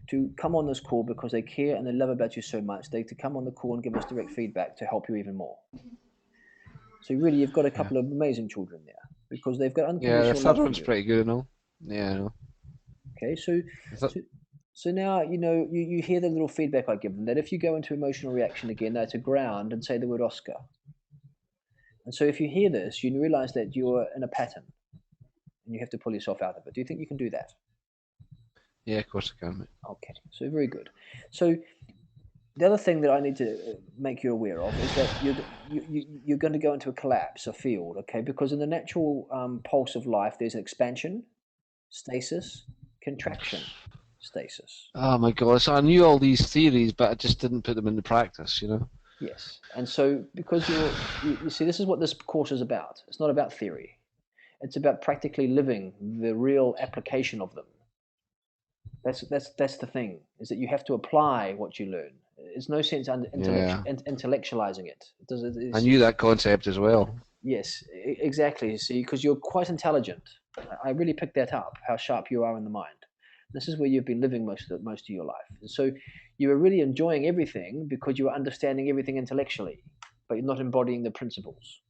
To come on this call because they care and they love about you so much, to come on the call and give us direct feedback to help you even more. So really, you've got a couple of amazing children there, because they've got unconditional love. Yeah, the third one's pretty good and all. Yeah, I know. Okay, so now you hear the little feedback I give them, that if you go into emotional reaction again, they're to ground and say the word Oscar. And so if you hear this, you realize that you're in a pattern and you have to pull yourself out of it. Do you think you can do that? Yeah, of course I can, mate. Okay, so very good. So the other thing that I need to make you aware of is that you're going to go into a collapse, a field, okay? Because in the natural pulse of life, there's an expansion, stasis, contraction, stasis. Oh my God! So I knew all these theories, but I just didn't put them into practice. Yes, and so because you see, this is what this course is about. It's not about theory. It's about practically living the real application of them. That's the thing, is that you have to apply what you learn. There's no sense intellectualizing it. I knew that concept as well. Yes, exactly. See, because you're quite intelligent. I really picked that up, how sharp you are in the mind. This is where you've been living most of your life. And so you are really enjoying everything because you are understanding everything intellectually, but you're not embodying the principles.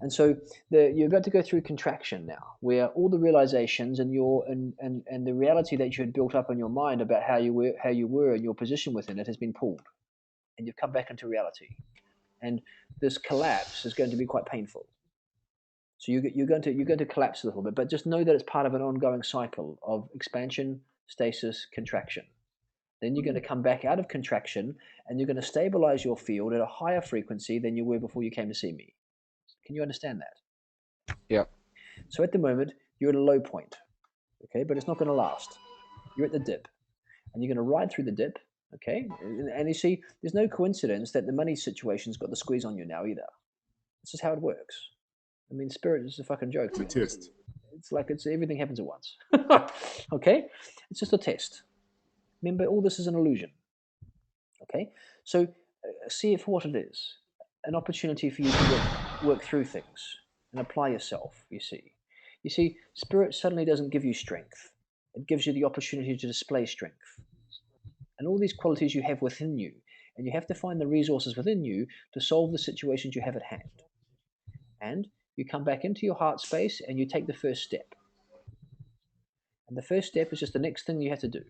And so you're about to go through contraction now, where all the realizations and the reality that you had built up in your mind about how you were and your position within it has been pulled, and you've come back into reality. And this collapse is going to be quite painful. So you're going to collapse a little bit, but just know that it's part of an ongoing cycle of expansion, stasis, contraction. Then you're going to come back out of contraction, and you're going to stabilize your field at a higher frequency than you were before you came to see me. Can you understand that? Yeah. So at the moment, you're at a low point, okay? But it's not going to last. You're at the dip, and you're going to ride through the dip, okay? And you see, there's no coincidence that the money situation's got the squeeze on you now either. This is how it works. I mean, spirit is a fucking joke. It's a test. It's like everything happens at once. Okay? It's just a test. Remember, all this is an illusion. Okay? So see it for what it is. An opportunity for you to work through things and apply yourself, you see. You see, spirit suddenly doesn't give you strength. It gives you the opportunity to display strength. and all these qualities you have within you. And you have to find the resources within you to solve the situations you have at hand. And you come back into your heart space and you take the first step. And the first step is just the next thing you have to do.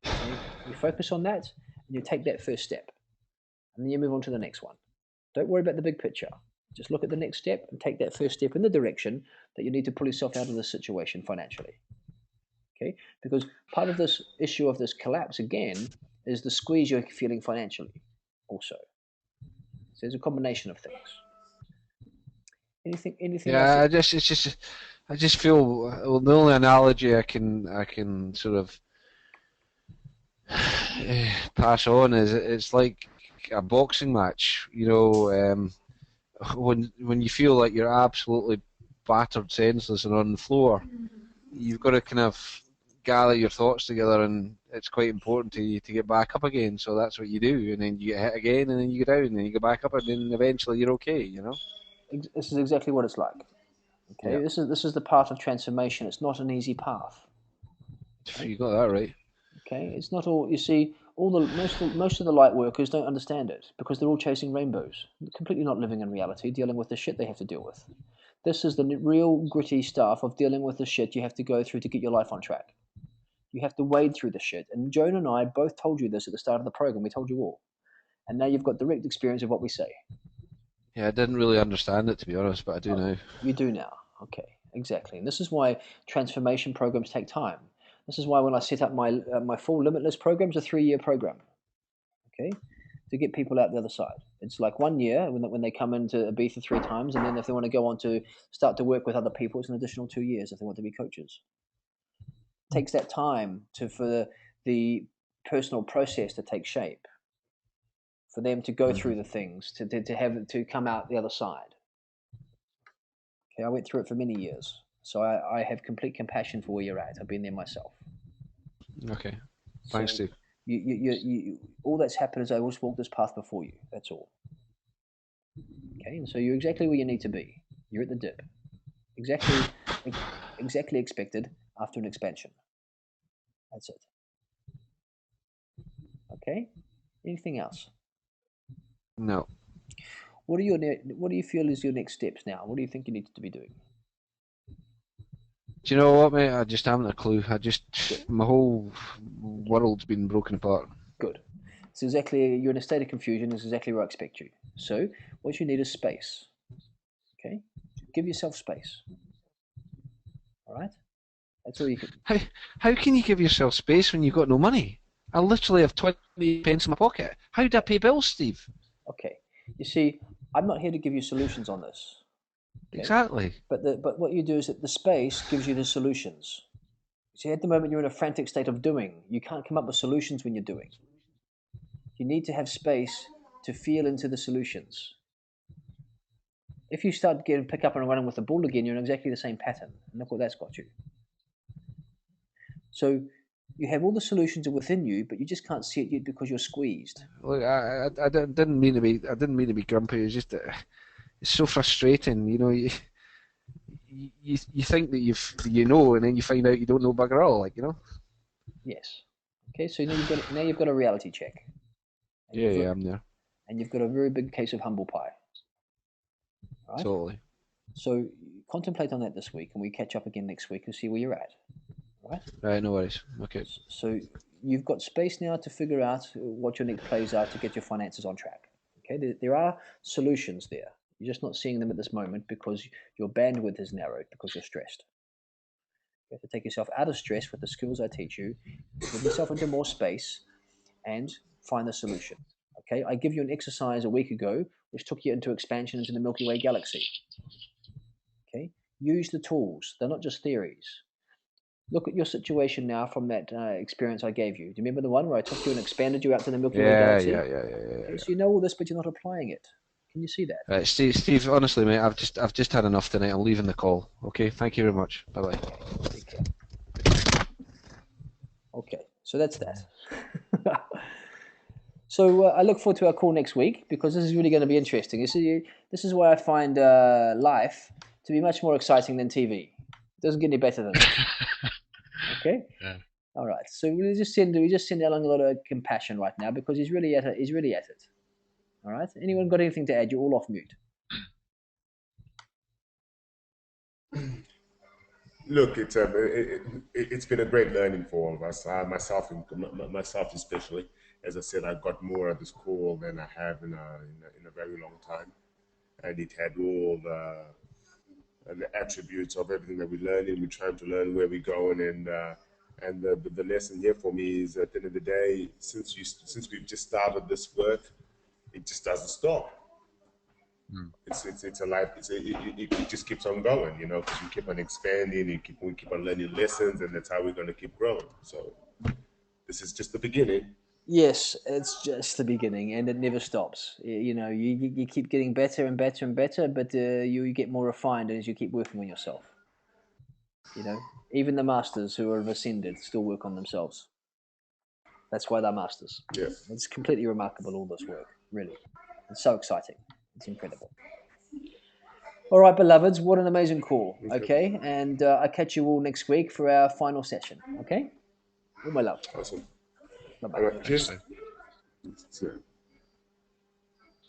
Okay? You focus on that and you take that first step. And then you move on to the next one. Don't worry about the big picture. Just look at the next step and take that first step in the direction that you need to pull yourself out of this situation financially. Okay? Because part of this issue of this collapse again is the squeeze you're feeling financially also. So there's a combination of things. Anything else? Yeah, I just feel, well, the only analogy I can sort of pass on is it's like a boxing match. You know, when you feel like you're absolutely battered, senseless, and on the floor, you've got to kind of gather your thoughts together, and it's quite important to you to get back up again. So that's what you do, and then you get hit again, and then you go down, and then you go back up, and then eventually you're okay. You know. This is exactly what it's like. Okay, Yeah. this is the path of transformation. It's not an easy path. You got that right. Okay, it's not all. You see, all the most of the light workers don't understand it because they're all chasing rainbows, completely not living in reality, dealing with the shit they have to deal with. This is the real gritty stuff of dealing with the shit you have to go through to get your life on track. You have to wade through the shit. And Joan and I both told you this at the start of the program. We told you all, and now you've got direct experience of what we say. Yeah, I didn't really understand it, to be honest, but I do now. You do now. Okay, exactly. And this is why transformation programs take time. This is why when I set up my full Limitless program, it's a 3-year program. Okay, to get people out the other side. It's like 1 year when they come into Ibiza 3 times, and then if they want to go on to start to work with other people, it's an additional 2 years if they want to be coaches. It takes that time for the personal process to take shape, for them to go through the things, to come out the other side. Okay, I went through it for many years, so I have complete compassion for where you're at. I've been there myself. Okay, thanks, So Steve. all that's happened is I always walked this path before you. That's all. Okay, and so you're exactly where you need to be. You're at the dip, exactly expected after an expansion. That's it. Okay. Anything else? No. What do you feel is your next steps now? What do you think you need to be doing? Do you know what, mate? I just haven't a clue. My whole world's been broken apart. Good. It's exactly, you're in a state of confusion. It's exactly where I expect you. So what you need is space. Okay. Give yourself space. All right. That's all you can. How can you give yourself space when you've got no money? I literally have 20 pence in my pocket. How do I pay bills, Steve? Okay. You see, I'm not here to give you solutions on this. Okay? Exactly. But what you do is that the space gives you the solutions. See, at the moment you're in a frantic state of doing. You can't come up with solutions when you're doing. You need to have space to feel into the solutions. If you start getting pick up and running with the ball again, you're in exactly the same pattern. And look what that's got you. So you have all the solutions within you, but you just can't see it yet because you're squeezed. Look, I didn't mean to be grumpy. It's just it's so frustrating. You know, you think that you know, and then you find out you don't know bugger all. Like, you know. Yes. Okay. So now you've got a reality check. Yeah, I'm there. And you've got a very big case of humble pie. Right? Totally. So contemplate on that this week, and we catch up again next week and see where you're at. Right? Right, no worries. Okay. So you've got space now to figure out what your next plays are to get your finances on track. Okay, there are solutions there. You're just not seeing them at this moment because your bandwidth is narrowed because you're stressed. You have to take yourself out of stress with the skills I teach you, move yourself into more space, and find the solution. Okay, I give you an exercise a week ago which took you into expansion into the Milky Way galaxy. Okay, use the tools. They're not just theories. Look at your situation now from that experience I gave you. Do you remember the one where I took you and expanded you out to the Milky Way galaxy? Yeah. Okay, so you know all this, but you're not applying it. Can you see that? Right, Steve. Honestly, mate, I've just had enough tonight. I'm leaving the call. Okay, thank you very much. Bye bye. Take care. Okay, so that's that. So I look forward to our call next week because this is really going to be interesting. You see, this is why I find life to be much more exciting than TV. It doesn't get any better than this. Okay? Yeah. All right. So we just send Alan a lot of compassion right now because he's really at it. He's really at it. All right. Anyone got anything to add? You're all off mute. Look, it's been a great learning for all of us. Myself especially. As I said, I got more at this call than I have in a very long time, and it had all the attributes of everything that we're learning. We're trying to learn where we're going, and the lesson here for me is at the end of the day, since we've just started this work, it just doesn't stop. It's a life. It just keeps on going, you know, because we keep on expanding, we keep on learning lessons, and that's how we're going to keep growing. So this is just the beginning. Yes, it's just the beginning, and it never stops. You know, you keep getting better and better and better, but you get more refined as you keep working on yourself. You know, even the masters who have ascended still work on themselves. That's why they're masters. Yeah. It's completely remarkable, all this work. Really, it's so exciting. It's incredible. All right, beloveds, what an amazing call. Okay, and I'll catch you all next week for our final session. Okay, all my love. Awesome. Bye All bye. right. Cheers. Thanks, Steve. That's it.